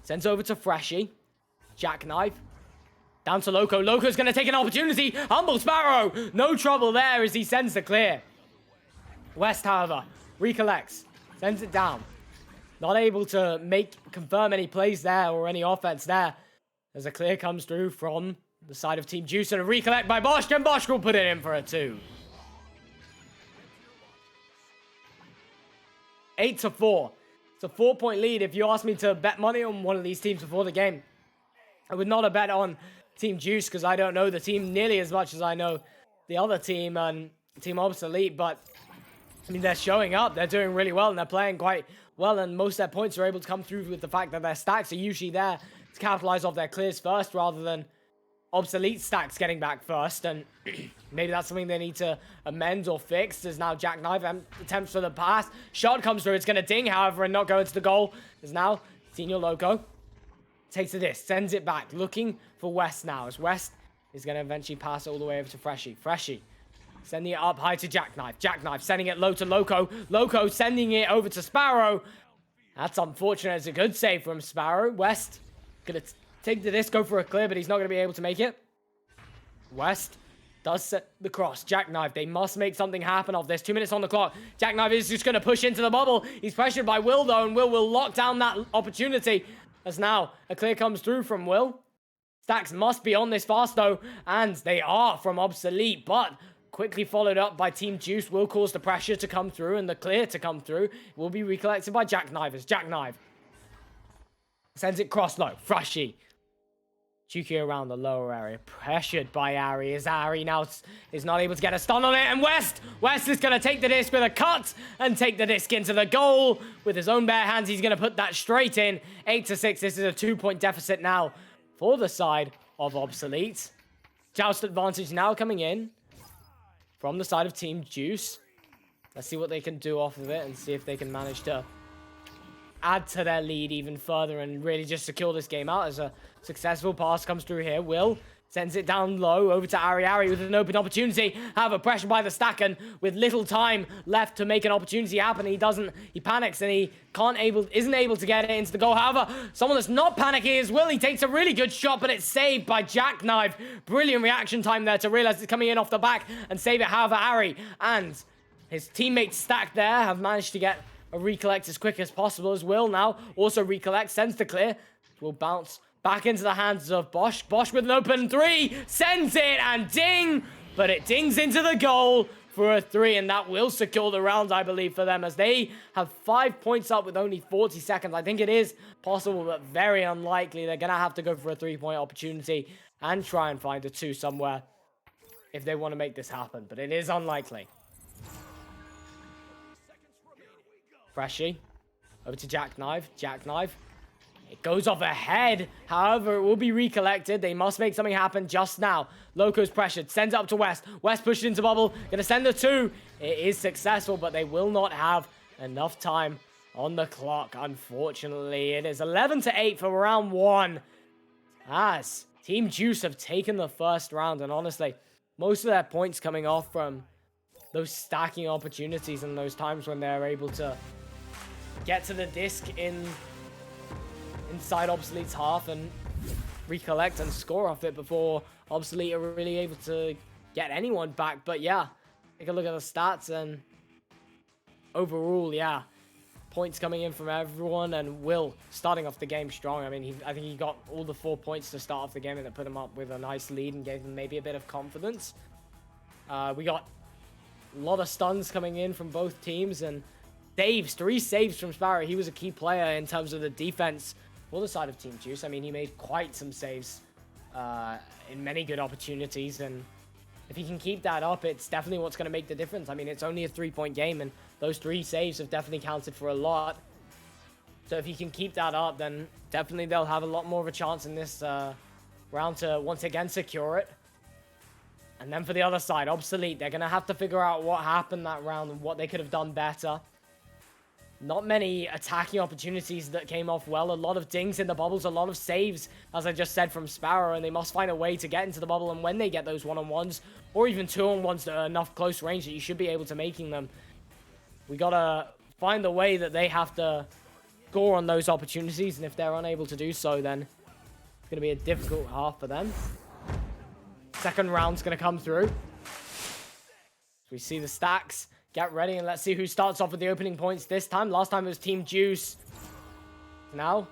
Sends over to Freshy. Jackknife. Down to Loco. Loco's going to take an opportunity. Humble Sparrow. No trouble there as he sends the clear. West, however, recollects. Sends it down. Not able to confirm any plays there or any offense there. As a clear comes through from the side of Team Juice and a recollect by Bosch. And Bosch will put it in for a 2. 8-4. It's a 4-point lead. If you asked me to bet money on one of these teams before the game, I would not have bet on Team Juice because I don't know the team nearly as much as I know the other team and Team Obsolete. But, I mean, they're showing up. They're doing really well and they're playing quite well. And most of their points are able to come through with the fact that their stacks are usually there to capitalize off their clears first rather than Obsolete stacks getting back first. And maybe that's something they need to amend or fix. As now Jackknife attempts for the pass. Shot comes through. It's going to ding, however, and not go into the goal. As now Senior Loco takes the disc, sends it back, looking for West now. As West is going to eventually pass it all the way over to Freshy. Freshy sending it up high to Jackknife. Jackknife sending it low to Loco. Loco sending it over to Sparrow. That's unfortunate. It's a good save from Sparrow. West going to take the disc, go for a clear, but he's not going to be able to make it. West does set the cross. Jackknife, they must make something happen off this. 2 minutes on the clock. Jackknife is just going to push into the bubble. He's pressured by Will, though, and Will lock down that opportunity. As now a clear comes through from Will. Stacks must be on this fast, though, and they are from Obsolete, but quickly followed up by Team Juice. Will cause the pressure to come through and the clear to come through. Will be recollected by Jackknife as Jackknife sends it cross low. Freshy. Chuki around the lower area. Pressured by Ari. As Ari now is not able to get a stun on it. And West is going to take the disc with a cut and take the disc into the goal. With his own bare hands, he's going to put that straight in. 8-6. This is a 2-point deficit now for the side of Obsolete. Joust advantage now coming in from the side of Team Juice. Let's see what they can do off of it and see if they can manage to add to their lead even further and really just secure this game out. As a successful pass comes through here. Will sends it down low over to Ari. Ari with an open opportunity. However, pressure by the stack, and with little time left to make an opportunity happen, he panics and he isn't able to get it into the goal. However, someone that's not panicking is Will. He takes a really good shot, but it's saved by Jackknife. Brilliant reaction time there to realize it's coming in off the back and save it. However, Ari and his teammates Stack there have managed to get a recollect as quick as possible. As Will now also recollect, sends the clear. Will bounce back into the hands of Bosch. Bosch with an open 3, sends it and ding, but it dings into the goal for a 3, and that will secure the round, I believe, for them, as they have 5 points up with only 40 seconds. I think it is possible, but very unlikely. They're going to have to go for a 3-point opportunity and try and find a 2 somewhere if they want to make this happen, but it is unlikely. Freshy over to Jackknife. Jackknife. It goes off ahead. However, it will be recollected. They must make something happen just now. Loco's pressured. Sends it up to West. West pushed into bubble. Gonna send the 2. It is successful, but they will not have enough time on the clock, unfortunately. It is 11-8 for round 1. As Team Juice have taken the first round, and honestly, most of their points coming off from those stacking opportunities and those times when they're able to get to the disc inside Obsolete's half and recollect and score off it before Obsolete are really able to get anyone back. But yeah, take a look at the stats, and overall, yeah, points coming in from everyone, and Will starting off the game strong. I mean, I think he got all the 4 points to start off the game, and it put him up with a nice lead and gave them maybe a bit of confidence. We got a lot of stuns coming in from both teams, and saves, 3 saves from Sparrow. He was a key player in terms of the defense for the side of Team Juice. I mean, he made quite some saves in many good opportunities, and if he can keep that up, it's definitely what's going to make the difference. I mean, it's only a 3-point game, and those 3 saves have definitely counted for a lot. So if he can keep that up, then definitely they'll have a lot more of a chance in this round to once again secure it. And then for the other side, Obsolete, they're going to have to figure out what happened that round and what they could have done better. Not many attacking opportunities that came off well. A lot of dings in the bubbles, a lot of saves, as I just said, from Sparrow, and they must find a way to get into the bubble. And when they get those one-on-ones, or even two-on-ones that are enough close range that you should be able to making them, we gotta find the way that they have to score on those opportunities. And if they're unable to do so, then it's gonna be a difficult half for them. Second round's gonna come through. We see the stacks. Get ready and let's see who starts off with the opening points this time. Last time it was Team Juice. Now,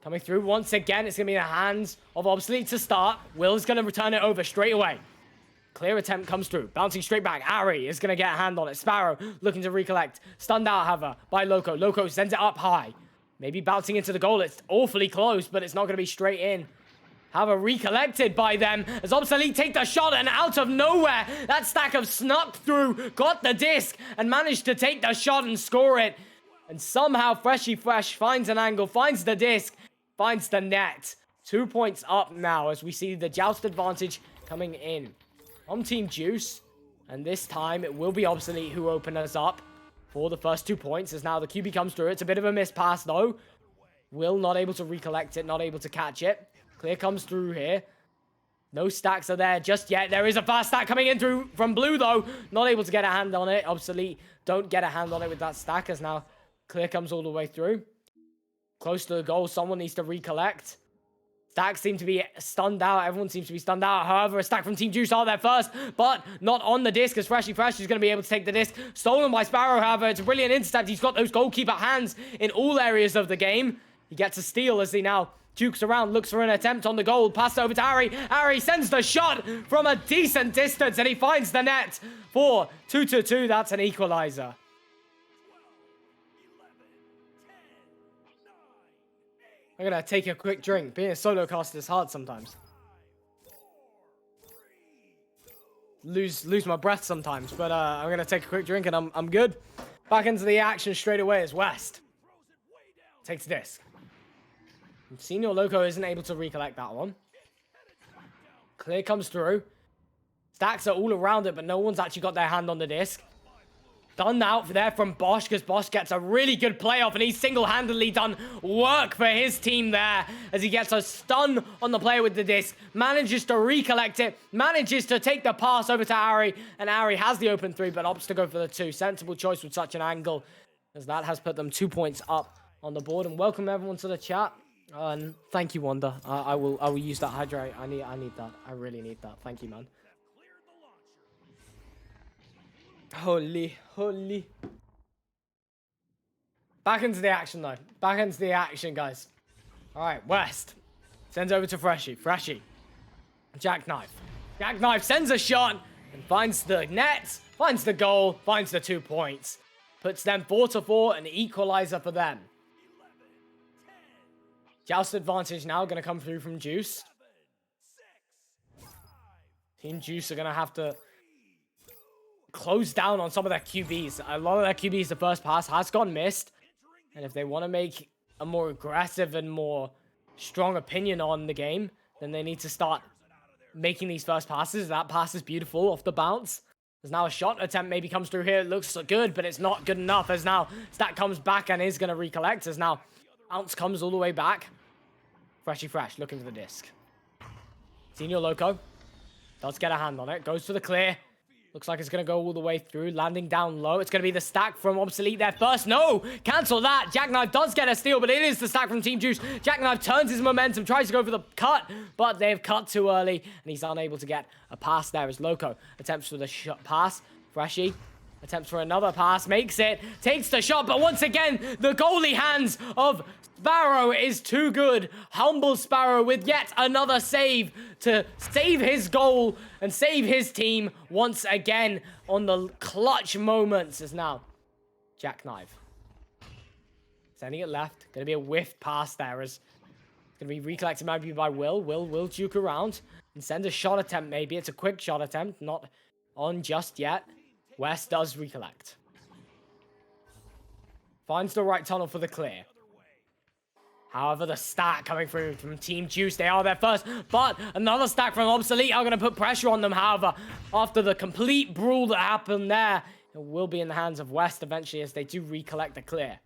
coming through once again, it's going to be in the hands of Obsolete to start. Will's going to return it over straight away. Clear attempt comes through. Bouncing straight back. Ari is going to get a hand on it. Sparrow looking to recollect. Stunned out, however, by Loco. Loco sends it up high. Maybe bouncing into the goal. It's awfully close, but it's not going to be straight in. However, recollected by them as Obsolete take the shot, and out of nowhere, that stack have snuck through, got the disc, and managed to take the shot and score it. And somehow Freshy Fresh finds an angle, finds the disc, finds the net. 2 points up now as we see the joust advantage coming in on Team Juice. And this time, it will be Obsolete who open us up for the first 2 points, as now the QB comes through. It's a bit of a miss pass, though. Will not able to recollect it, not able to catch it. Clear comes through here. No stacks are there just yet. There is a fast stack coming in through from Blue, though. Not able to get a hand on it. Obsolete don't get a hand on it with that stack, as now Clear comes all the way through. Close to the goal. Someone needs to recollect. Stacks seem to be stunned out. Everyone seems to be stunned out. However, a stack from Team Juice are there first, but not on the disc, as Freshy Fresh is going to be able to take the disc. Stolen by Sparrow, however. It's a brilliant intercept. He's got those goalkeeper hands in all areas of the game. He gets a steal as he now jukes around, looks for an attempt on the goal. Pass over to Ari. Ari sends the shot from a decent distance, and he finds the net for 2-2. That's an equalizer. I'm going to take a quick drink. Being a solo caster is hard sometimes. Lose my breath sometimes, but I'm going to take a quick drink, and I'm good. Back into the action straight away as West takes disc. Senior Loco isn't able to recollect that one. Clear comes through. Stacks are all around it, but no one's actually got their hand on the disc. Done out there from Bosch, because Bosch gets a really good playoff, and he's single-handedly done work for his team there as he gets a stun on the player with the disc, manages to recollect it, manages to take the pass over to Ari, and Ari has the open 3, but opts to go for the 2. Sensible choice with such an angle, as that has put them 2 points up on the board. And welcome everyone to the chat. And thank you, Wanda. I will use that hydrate. I need that. I really need that. Thank you, man. Holy. Back into the action, though. Back into the action, guys. All right, West sends over to Freshy. Jackknife. Jackknife sends a shot and finds the net, finds the goal, finds the 2 points. Puts them 4-4, an equalizer for them. Joust advantage now going to come through from Juice. Team Juice are going to have to close down on some of their QBs. A lot of their QBs, the first pass has gone missed. And if they want to make a more aggressive and more strong opinion on the game, then they need to start making these first passes. That pass is beautiful off the bounce. There's now a shot attempt maybe comes through here. It looks good, but it's not good enough. As now Stack comes back and is going to recollect. As now bounce comes all the way back. Freshy Fresh looking for the disc. Senior Loco does get a hand on it. Goes for the clear. Looks like it's going to go all the way through. Landing down low. It's going to be the stack from Obsolete there first. No! Cancel that. Jackknife does get a steal, but it is the stack from Team Juice. Jackknife turns his momentum, tries to go for the cut, but they've cut too early, and he's unable to get a pass there as Loco attempts for the pass. Freshy attempts for another pass, makes it, takes the shot, but once again, the goalie hands of Sparrow is too good. Humble Sparrow with yet another save to save his goal and save his team once again on the clutch moments. As now Jackknife sending it left. Going to be a whiffed pass there as it's going to be recollected maybe by Will. Will juke around and send a shot attempt maybe. It's a quick shot attempt, not on just yet. West does recollect. Finds the right tunnel for the clear. However, the stack coming through from Team Juice, they are there first, but another stack from Obsolete are going to put pressure on them. However, after the complete brawl that happened there, it will be in the hands of West eventually as they do recollect the clear.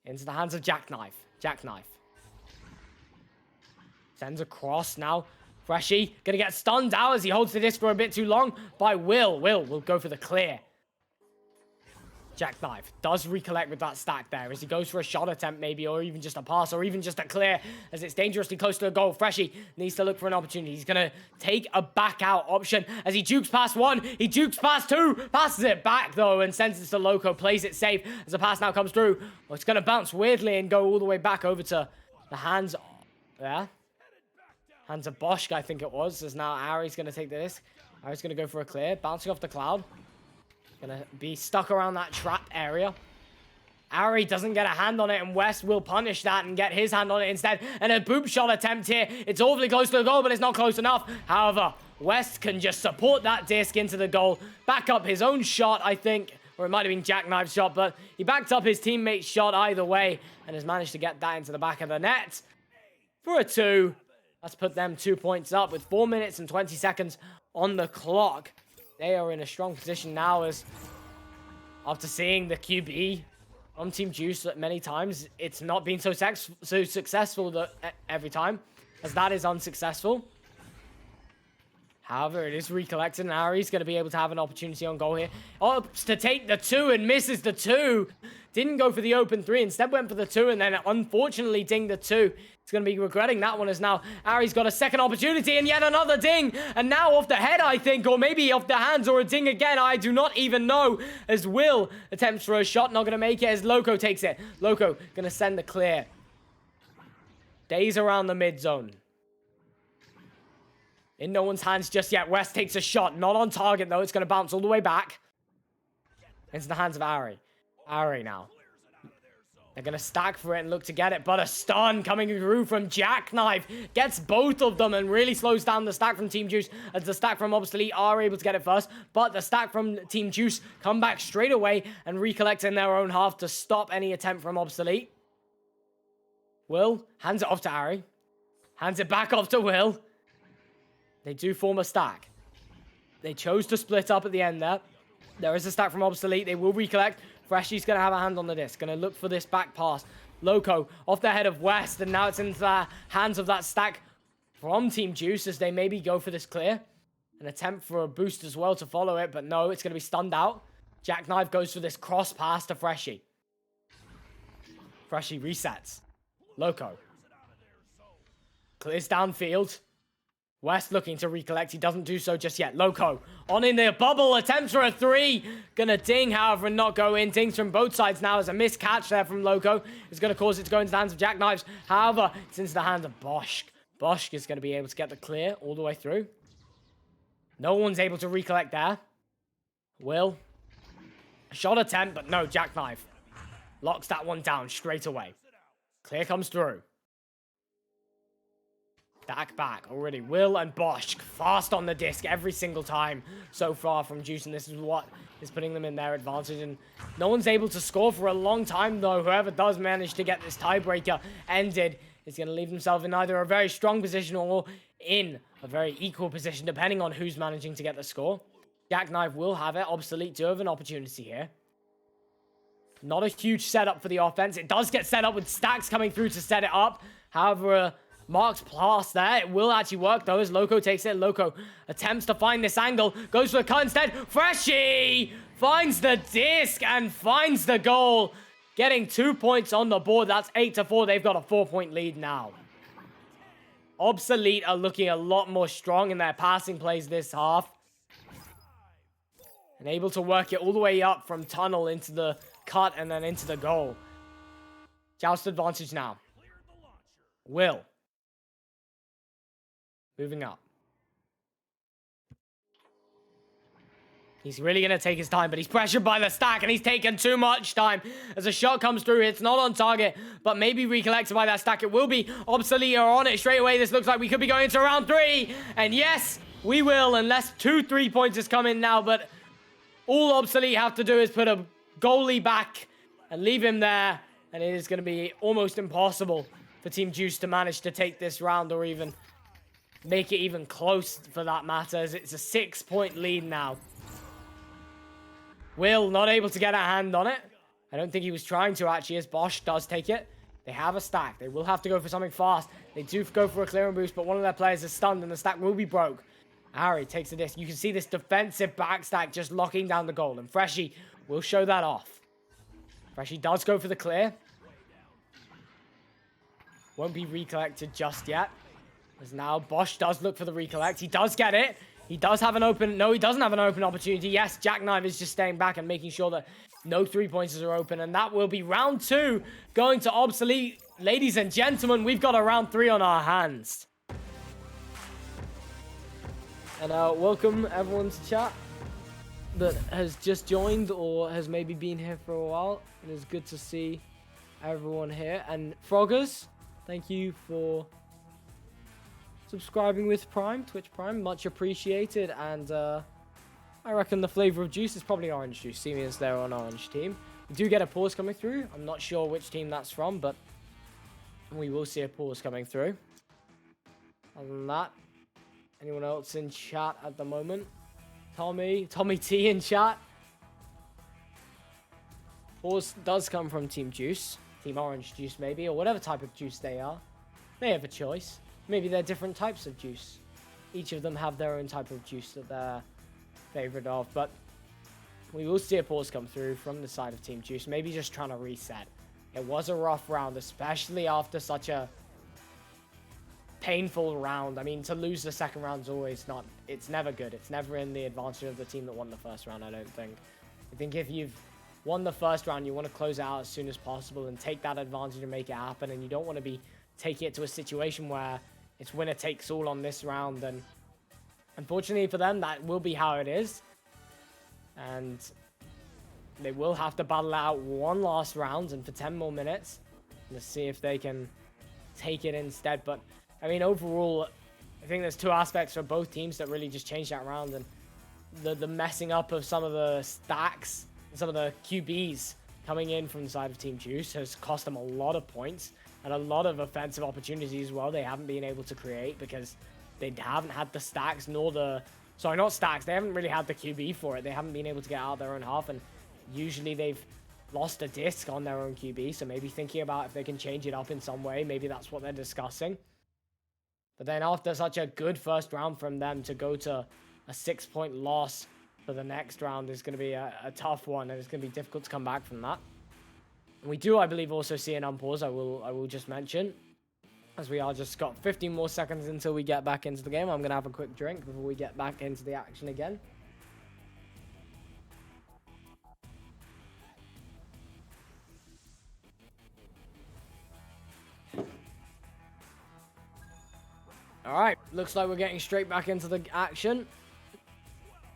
Into the hands of Jackknife. Jackknife. Sends across now. Freshie gonna get stunned out as he holds the disc for a bit too long by Will. Will go for the clear. Jackknife does recollect with that stack there as he goes for a shot attempt maybe, or even just a pass, or even just a clear as it's dangerously close to a goal. Freshie needs to look for an opportunity. He's gonna take a back out option as he jukes past one, he jukes past two, passes it back though and sends it to Loco, plays it safe as the pass now comes through. Well, it's gonna bounce weirdly and go all the way back over to the hands, hands of Bosch, I think it was, as now Ari's gonna take this. Ari's gonna go for a clear, bouncing off the cloud. Gonna be stuck around that trap area. Ari doesn't get a hand on it, and West will punish that and get his hand on it instead. And a boop shot attempt here. It's awfully close to the goal, but it's not close enough. However, West can just support that disc into the goal. Back up his own shot, I think. Or it might have been Jackknife's shot, but he backed up his teammate's shot either way and has managed to get that into the back of the net. For a 2. Let's put them 2 points up with 4 minutes and 20 seconds on the clock. They are in a strong position now as after seeing the QB on Team Juice many times, it's not been so successful every time, as that is unsuccessful. However, it is recollected, and Ari's going to be able to have an opportunity on goal here. Opts to take the 2 and misses the 2. Didn't go for the open 3, instead went for the 2, and then unfortunately dinged the 2. He's going to be regretting that one as now Ari's got a second opportunity and yet another ding. And now off the head, I think, or maybe off the hands or a ding again. I do not even know, as Will attempts for a shot, not going to make it as Loco takes it. Loco going to send the clear. Days around the mid zone. In no one's hands just yet. West takes a shot. Not on target, though. It's going to bounce all the way back. Into the hands of Ari. Ari now. They're going to stack for it and look to get it. But a stun coming through from Jackknife. Gets both of them and really slows down the stack from Team Juice. As the stack from Obsolete are able to get it first. But the stack from Team Juice come back straight away and recollect in their own half to stop any attempt from Obsolete. Will hands it off to Ari. Hands it back off to Will. They do form a stack. They chose to split up at the end there. There is a stack from Obsolete. They will recollect. Freshie's going to have a hand on the disc. Going to look for this back pass. Loco off the head of West. And now it's into the hands of that stack from Team Juice as they maybe go for this clear. An attempt for a boost as well to follow it. But no, it's going to be stunned out. Jackknife goes for this cross pass to Freshie. Freshie resets. Loco clears downfield. West looking to recollect. He doesn't do so just yet. Loco on in the bubble. Attempts for a 3. Gonna ding, however, and not go in. Dings from both sides now as a missed catch there from Loco. Is going to cause it to go into the hands of Jackknives. However, it's into the hands of Bosch. Bosch is going to be able to get the clear all the way through. No one's able to recollect there. Will. Shot attempt, but no, Jackknife locks that one down straight away. Clear comes through. Back already. Will and Bosch fast on the disc every single time so far from Juice, and this is what is putting them in their advantage. And no one's able to score for a long time, though. Whoever does manage to get this tiebreaker ended is going to leave themselves in either a very strong position or in a very equal position, depending on who's managing to get the score. Jackknife will have it. Obsolete do have an opportunity here. Not a huge setup for the offense. It does get set up with stacks coming through to set it up. However, Mark's pass there. It will actually work, though, as Loco takes it. Loco attempts to find this angle. Goes for the cut instead. Freshie finds the disc and finds the goal. Getting 2 points on the board. That's 8-4. They've got a 4-point lead now. Obsolete are looking a lot more strong in their passing plays this half. And able to work it all the way up from tunnel into the cut and then into the goal. Joust advantage now. Will. Moving up. He's really going to take his time, but he's pressured by the stack, and he's taken too much time. As a shot comes through, it's not on target, but maybe recollected by that stack. It will be. Obsolete are on it straight away. This looks like we could be going into round 3. And yes, we will, unless 2 3-pointers come in now. But all Obsolete have to do is put a goalie back and leave him there. And it is going to be almost impossible for Team Juice to manage to take this round or even make it even close for that matter, as it's a 6-point lead now. Will not able to get a hand on it. I don't think he was trying to, actually, as Bosch does take it. They have a stack. They will have to go for something fast. They do go for a clearing boost, but one of their players is stunned, and the stack will be broke. Harry takes the disc. You can see this defensive back stack just locking down the goal, and Freshie will show that off. Freshie does go for the clear. Won't be recollected just yet. As now Bosch does look for the recollect. He does get it. He does have an open... No, he doesn't have an open opportunity. Yes, Jackknife is just staying back and making sure that no three-pointers are open. And that will be round 2 going to Obsolete. Ladies and gentlemen, we've got a round 3 on our hands. And welcome everyone to chat that has just joined or has maybe been here for a while. It is good to see everyone here. And Froggers, thank you for subscribing with Prime, Twitch Prime, much appreciated. And I reckon the flavor of juice is probably orange juice, seeing as they're on orange team. We do get a pause coming through. I'm not sure which team that's from, but we will see a pause coming through. Other than that, anyone else in chat at the moment? Tommy T in chat. Pause does come from Team Juice, Team Orange Juice maybe, or whatever type of juice they are. They have a choice. Maybe they're different types of juice. Each of them have their own type of juice that they're favorite of, but we will see a pause come through from the side of Team Juice. Maybe just trying to reset. It was a rough round, especially after such a painful round. I mean, to lose the second round is always not... It's never good. It's never in the advantage of the team that won the first round, I don't think. I think if you've won the first round, you want to close it out as soon as possible and take that advantage and make it happen, and you don't want to be taking it to a situation where it's winner takes all on this round, and unfortunately for them, that will be how it is. And they will have to battle out one last round and for 10 more minutes to see if they can take it instead. But, I mean, overall, I think there's two aspects for both teams that really just changed that round. And the messing up of some of the stacks, some of the QBs coming in from the side of Team Juice has cost them a lot of points and a lot of offensive opportunities as well. They haven't been able to create because they haven't had the stacks nor the... Sorry, not stacks. They haven't really had the QB for it. They haven't been able to get out of their own half, and usually they've lost a disc on their own QB, so maybe thinking about if they can change it up in some way. Maybe that's what they're discussing. But then after such a good first round from them to go to a 6-point loss for the next round is going to be a tough one, and it's going to be difficult to come back from that. And we do, I believe, also see an unpause, I will just mention, as we are just got 15 more seconds until we get back into the game. I'm going to have a quick drink before we get back into the action again. Alright, looks like we're getting straight back into the action.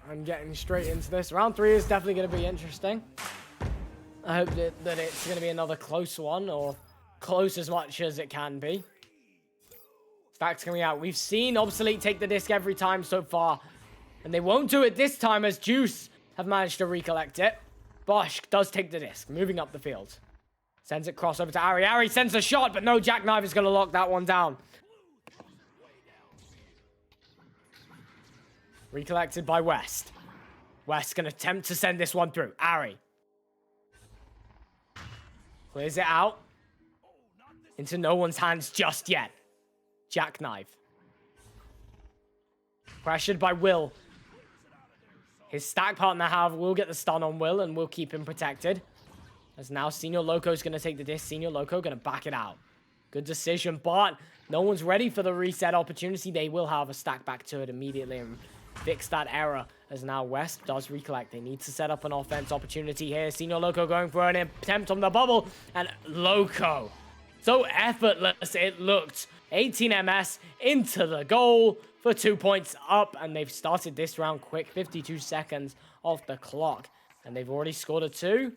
I'm getting straight into this. Round 3 is definitely going to be interesting. I hope that it's going to be another close one, or close as much as it can be. Stacks coming out. We've seen Obsolete take the disc every time so far, and they won't do it this time as Juice have managed to recollect it. Bosch does take the disc, moving up the field. Sends it cross over to Ari. Ari sends a shot, but no, Jackknife is going to lock that one down. Recollected by West. West going to attempt to send this one through. Ari. Clears it out. Into no one's hands just yet. Jackknife. Pressured by Will. His stack partner, however, will get the stun on Will and will keep him protected. As now Senior Loco is going to take the disc. Senior Loco going to back it out. Good decision, but no one's ready for the reset opportunity. They will have a stack back to it immediately and fix that error, as now West does recollect. They need to set up an offense opportunity here. Senior Loco going for an attempt on the bubble, and Loco, so effortless it looked. 18 MS into the goal for 2 points up, and they've started this round quick. 52 seconds off the clock, and they've already scored a 2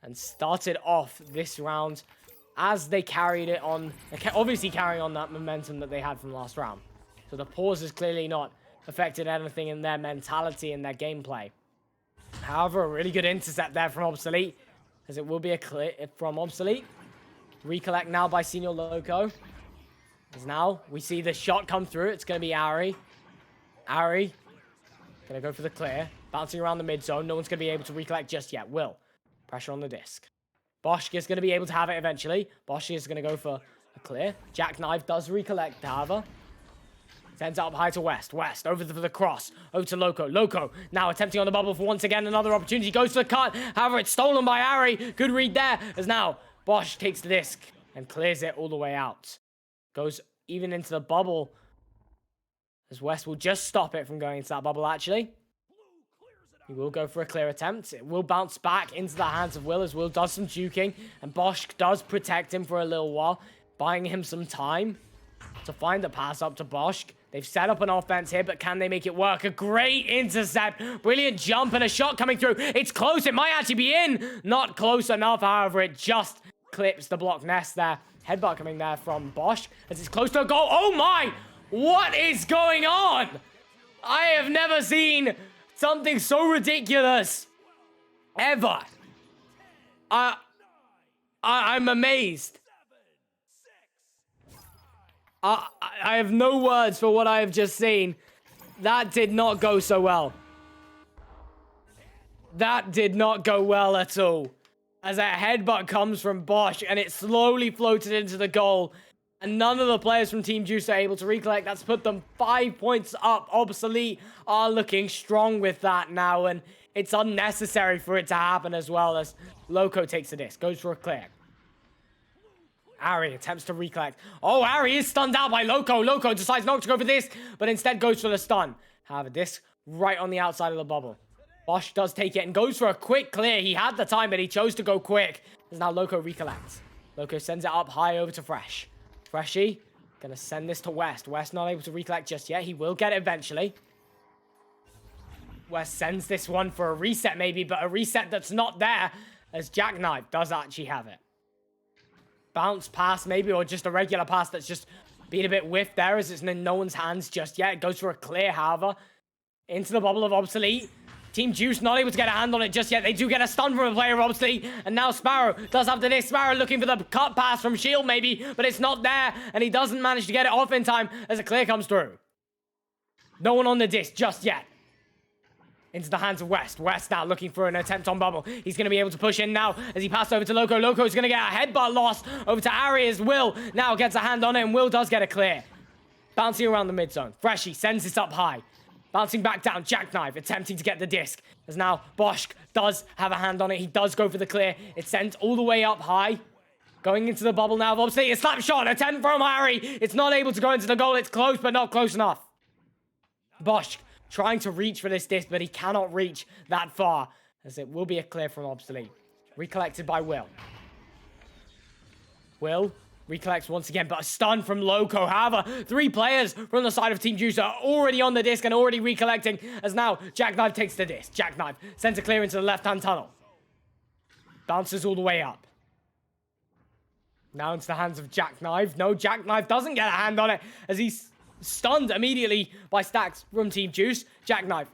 and started off this round as they carried it on, obviously carrying on that momentum that they had from last round. So the pause is clearly not affected anything in their mentality and their gameplay. However, a really good intercept there from Obsolete, as it will be a clear from Obsolete. Recollect now by Senior Loco. As now we see the shot come through. It's going to be Ari. Ari going to go for the clear. Bouncing around the mid zone. No one's going to be able to recollect just yet. Will. Pressure on the disc. Bosch is going to be able to have it eventually. Bosch is going to go for a clear. Jackknife does recollect, however. Sends up high to West. West over for the cross. Over to Loco. Loco now attempting on the bubble for once again another opportunity. Goes for the cut. However, it's stolen by Ari. Good read there. As now Bosch takes the disc and clears it all the way out. Goes even into the bubble. As West will just stop it from going into that bubble, actually. He will go for a clear attempt. It will bounce back into the hands of Will as Will does some juking. And Bosch does protect him for a little while, buying him some time to find the pass up to Bosch. They've set up an offense here, but can they make it work? A great intercept. Brilliant jump and a shot coming through. It's close. It might actually be in. Not close enough, however. It just clips the block nest there. Headbutt coming there from Bosch as it's close to a goal. Oh my! What is going on? I have never seen something so ridiculous ever. I'm amazed. I have no words for what I have just seen. That did not go so well. That did not go well at all. As a headbutt comes from Bosch and it slowly floated into the goal. And none of the players from Team Juice are able to recollect. That's put them 5 points up. Obsolete are looking strong with that now. And it's unnecessary for it to happen as well as Loco takes the disc. Goes for a clear. Ari attempts to recollect. Oh, Ari is stunned out by Loco. Loco decides not to go for this, but instead goes for the stun. However, this right on the outside of the bubble. Bosch does take it and goes for a quick clear. He had the time, but he chose to go quick. As now Loco recollects. Loco sends it up high over to Fresh. Freshy gonna send this to West. West not able to recollect just yet. He will get it eventually. West sends this one for a reset maybe, but a reset that's not there as Jackknife does actually have it. Bounce pass maybe, or just a regular pass that's just being a bit whiffed there as it's in no one's hands just yet. It goes for a clear, however. Into the bubble of Obsolete. Team Juice not able to get a hand on it just yet. They do get a stun from a player of Obsolete. And now Sparrow does have the disc. Sparrow looking for the cut pass from Shield maybe, but it's not there. And he doesn't manage to get it off in time as a clear comes through. No one on the disc just yet. Into the hands of West. West now looking for an attempt on bubble. He's going to be able to push in now as he passes over to Loco. Loco's going to get a headbutt loss over to Ari as Will now gets a hand on it, and Will does get a clear. Bouncing around the mid zone. Freshy sends this up high. Bouncing back down. Jackknife attempting to get the disc. As now Bosch does have a hand on it. He does go for the clear. It's sent all the way up high. Going into the bubble now of Obsolete. A slap shot. Attempt from Ari. It's not able to go into the goal. It's close, but not close enough. Bosch trying to reach for this disc, but he cannot reach that far, as it will be a clear from Obsolete. Recollected by Will. Will recollects once again, but a stun from Loco. However, 3 players from the side of Team Juice are already on the disc and already recollecting, as now Jackknife takes the disc. Jackknife sends a clear into the left-hand tunnel. Bounces all the way up. Now into the hands of Jackknife. No, Jackknife doesn't get a hand on it, as he's stunned immediately by Stacks from Team Juice. Jackknife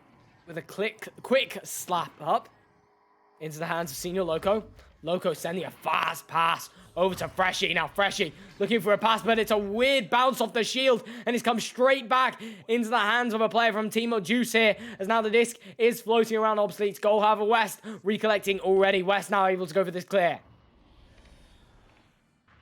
with a quick slap up into the hands of Senior Loco. Loco sending a fast pass over to Freshy. Now Freshy looking for a pass, but it's a weird bounce off the shield, and it's come straight back into the hands of a player from Team Juice here, as now the disc is floating around Obsolete's goal. However, West recollecting already. West now able to go for this clear.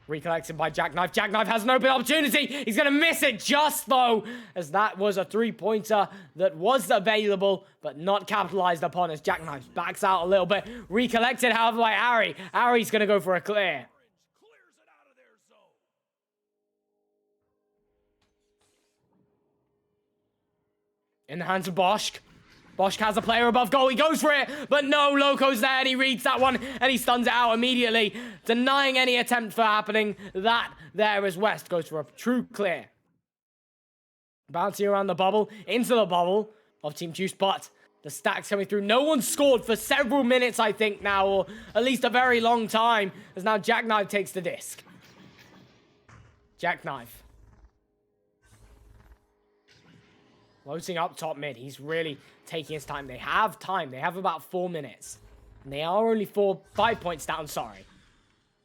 Recollected by Jackknife. Jackknife has an open opportunity. He's going to miss it just, though, as that was a 3-pointer that was available, but not capitalized upon, as Jackknife backs out a little bit. Recollected, however, by Ari. Ari's going to go for a clear. In the hands of Bosch. Bosch has a player above goal. He goes for it, but no, Loco's there, and he reads that one, and he stuns it out immediately, denying any attempt for happening. That there as West goes for a true clear. Bouncing around the bubble, into the bubble of Team Juice, but the stacks coming through. No one scored for several minutes, I think, now, or at least a very long time, as now Jackknife takes the disc. Jackknife. Floating up top mid. He's really taking his time. They have time. They have about 4 minutes. And they are only 5 points down, sorry.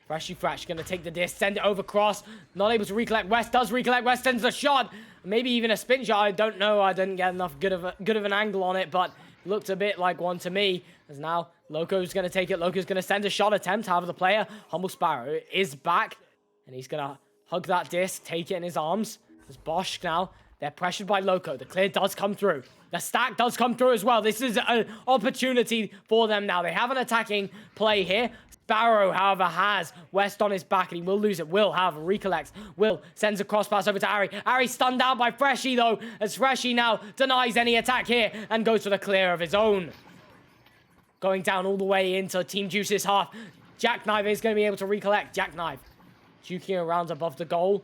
Freshy Fresh going to take the disc, send it over cross. Not able to recollect. West does recollect. West sends the shot. Maybe even a spin shot. I don't know. I didn't get enough good of an angle on it, but it looked a bit like one to me. As now Loco's going to take it. Loco's going to send a shot attempt. However, the player, Humble Sparrow, is back. And he's going to hug that disc, take it in his arms. There's Bosch now. They're pressured by Loco. The clear does come through. The stack does come through as well. This is an opportunity for them now. They have an attacking play here. Sparrow, however, has West on his back, and he will lose it. Will, however, recollects. Will sends a cross pass over to Ari. Ari stunned out by Freshie, though, as Freshie now denies any attack here and goes for the clear of his own. Going down all the way into Team Juice's half. Jackknife is going to be able to recollect. Jackknife juking around above the goal.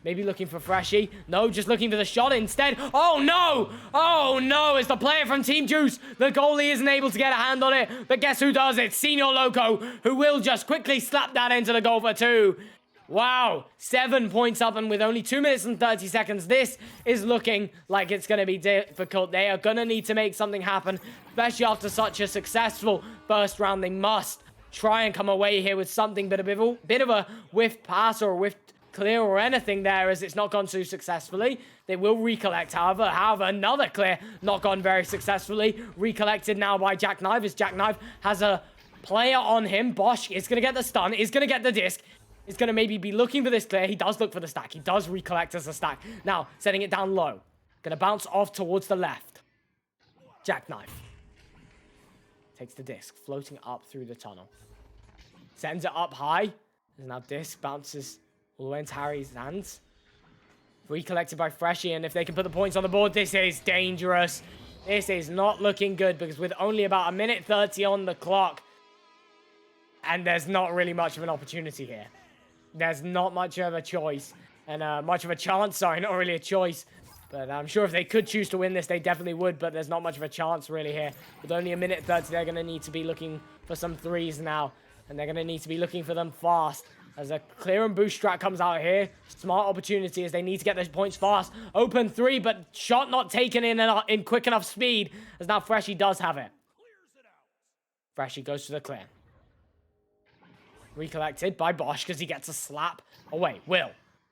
Maybe looking for Freshie. No, just looking for the shot instead. Oh, no! Oh, no! It's the player from Team Juice. The goalie isn't able to get a hand on it. But guess who does it? Senior Loco, who will just quickly slap that into the goal for 2. Wow. 7 points up, and with only 2 minutes and 30 seconds, this is looking like it's going to be difficult. They are going to need to make something happen, especially after such a successful first round. They must try and come away here with something, but a bit of a whiff pass or a whiff clear or anything there, as it's not gone so successfully. They will recollect, however, another clear not gone very successfully. Recollected now by Jackknife, as Jackknife has a player on him. Bosch is going to get the stun, is going to get the disc, is going to maybe be looking for this clear. He does look for the stack. He does recollect as a stack. Now, setting it down low. Going to bounce off towards the left. Jackknife takes the disc, floating up through the tunnel. Sends it up high. There's now disc, bounces all the way into Harry's hands. Recollected by Freshie, and if they can put the points on the board, this is dangerous. This is not looking good, because with only about 1:30 on the clock, and there's not really much of an opportunity here. There's not much of a choice, and much of a chance, sorry, not really a choice. But I'm sure if they could choose to win this, they definitely would, but there's not much of a chance really here. With only 1:30, they're going to need to be looking for some threes now, and they're going to need to be looking for them fast. As a clear and boost strat comes out here. Smart opportunity, as they need to get those points fast. Open 3, but shot not taken in quick enough speed, as now Freshie does have it. Freshie goes to the clear. Recollected by Bosch, because he gets a slap away. Will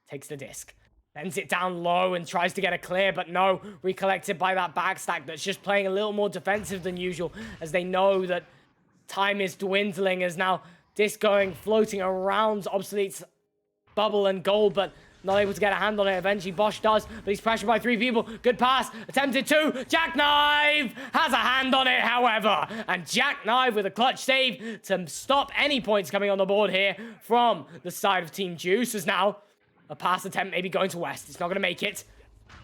takes the disc. Bends it down low and tries to get a clear, but no. Recollected by that backstack that's just playing a little more defensive than usual, as they know that time is dwindling, as now disc going, floating around Obsolete's bubble and goal, but not able to get a hand on it. Eventually, Bosch does, but he's pressured by 3 people. Good pass, attempted 2. Jackknife has a hand on it, however. And Jackknife with a clutch save to stop any points coming on the board here from the side of Team Juice. Is now a pass attempt, maybe going to West. It's not going to make it.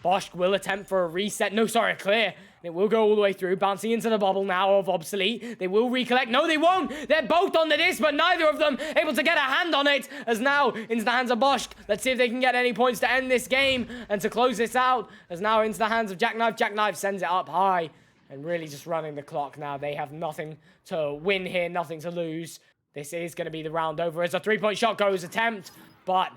Bosch will attempt for a reset. No, sorry, a clear. It will go all the way through, bouncing into the bubble now of Obsolete. They will recollect. No, they won't. They're both on the disc, but neither of them able to get a hand on it. As now into the hands of Bosch. Let's see if they can get any points to end this game and to close this out. As now into the hands of Jackknife. Jackknife sends it up high and really just running the clock now. They have nothing to win here, nothing to lose. This is going to be the round over as a 3-point shot goes attempt, but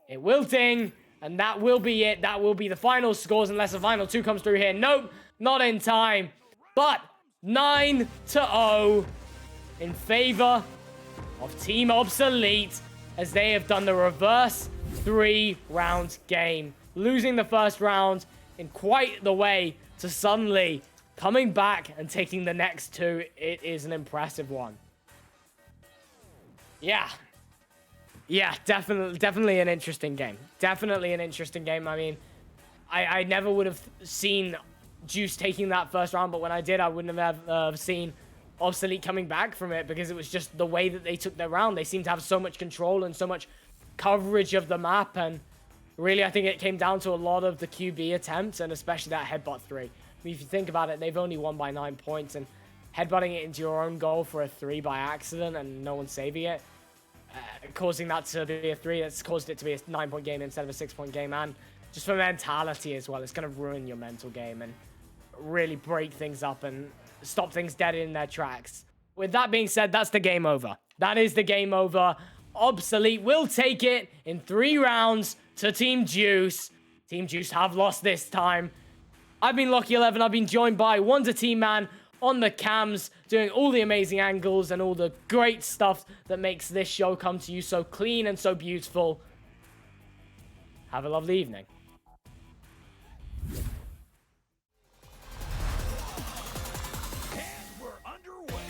it will ding. And that will be it. That will be the final scores unless the final 2 comes through here. Nope, not in time. But 9-0 in favor of Team Obsolete, as they have done the reverse 3-round game. Losing the first round in quite the way to suddenly coming back and taking the next 2. It is an impressive one. Yeah, definitely an interesting game. Definitely an interesting game. I mean, I never would have seen Juice taking that first round, but when I did, I wouldn't have seen Obsolete coming back from it, because it was just the way that they took their round. They seemed to have so much control and so much coverage of the map, and really, I think it came down to a lot of the QB attempts, and especially that headbutt 3. I mean, if you think about it, they've only won by 9 points, and headbutting it into your own goal for a 3 by accident and no one saving it, causing that to be a 3, that's caused it to be a 9-point game instead of a 6-point game. And just for mentality as well, it's going to ruin your mental game and really break things up and stop things dead in their tracks. With that being said, that's the game over. That is the game over. Obsolete will take it in 3 rounds to Team Juice. Team Juice have lost this time. I've been Lucky11. I've been joined by Wonder Team Man on the cams, doing all the amazing angles and all the great stuff that makes this show come to you so clean and so beautiful. Have a lovely evening. And we're underway.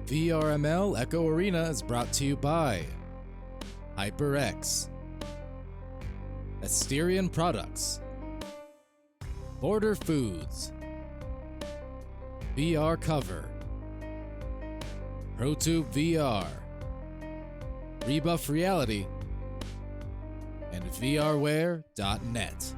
VRML Echo Arena is brought to you by HyperX, Asterion Products, Border Foods, VR Cover, ProTube VR, Rebuff Reality, and VRware.net.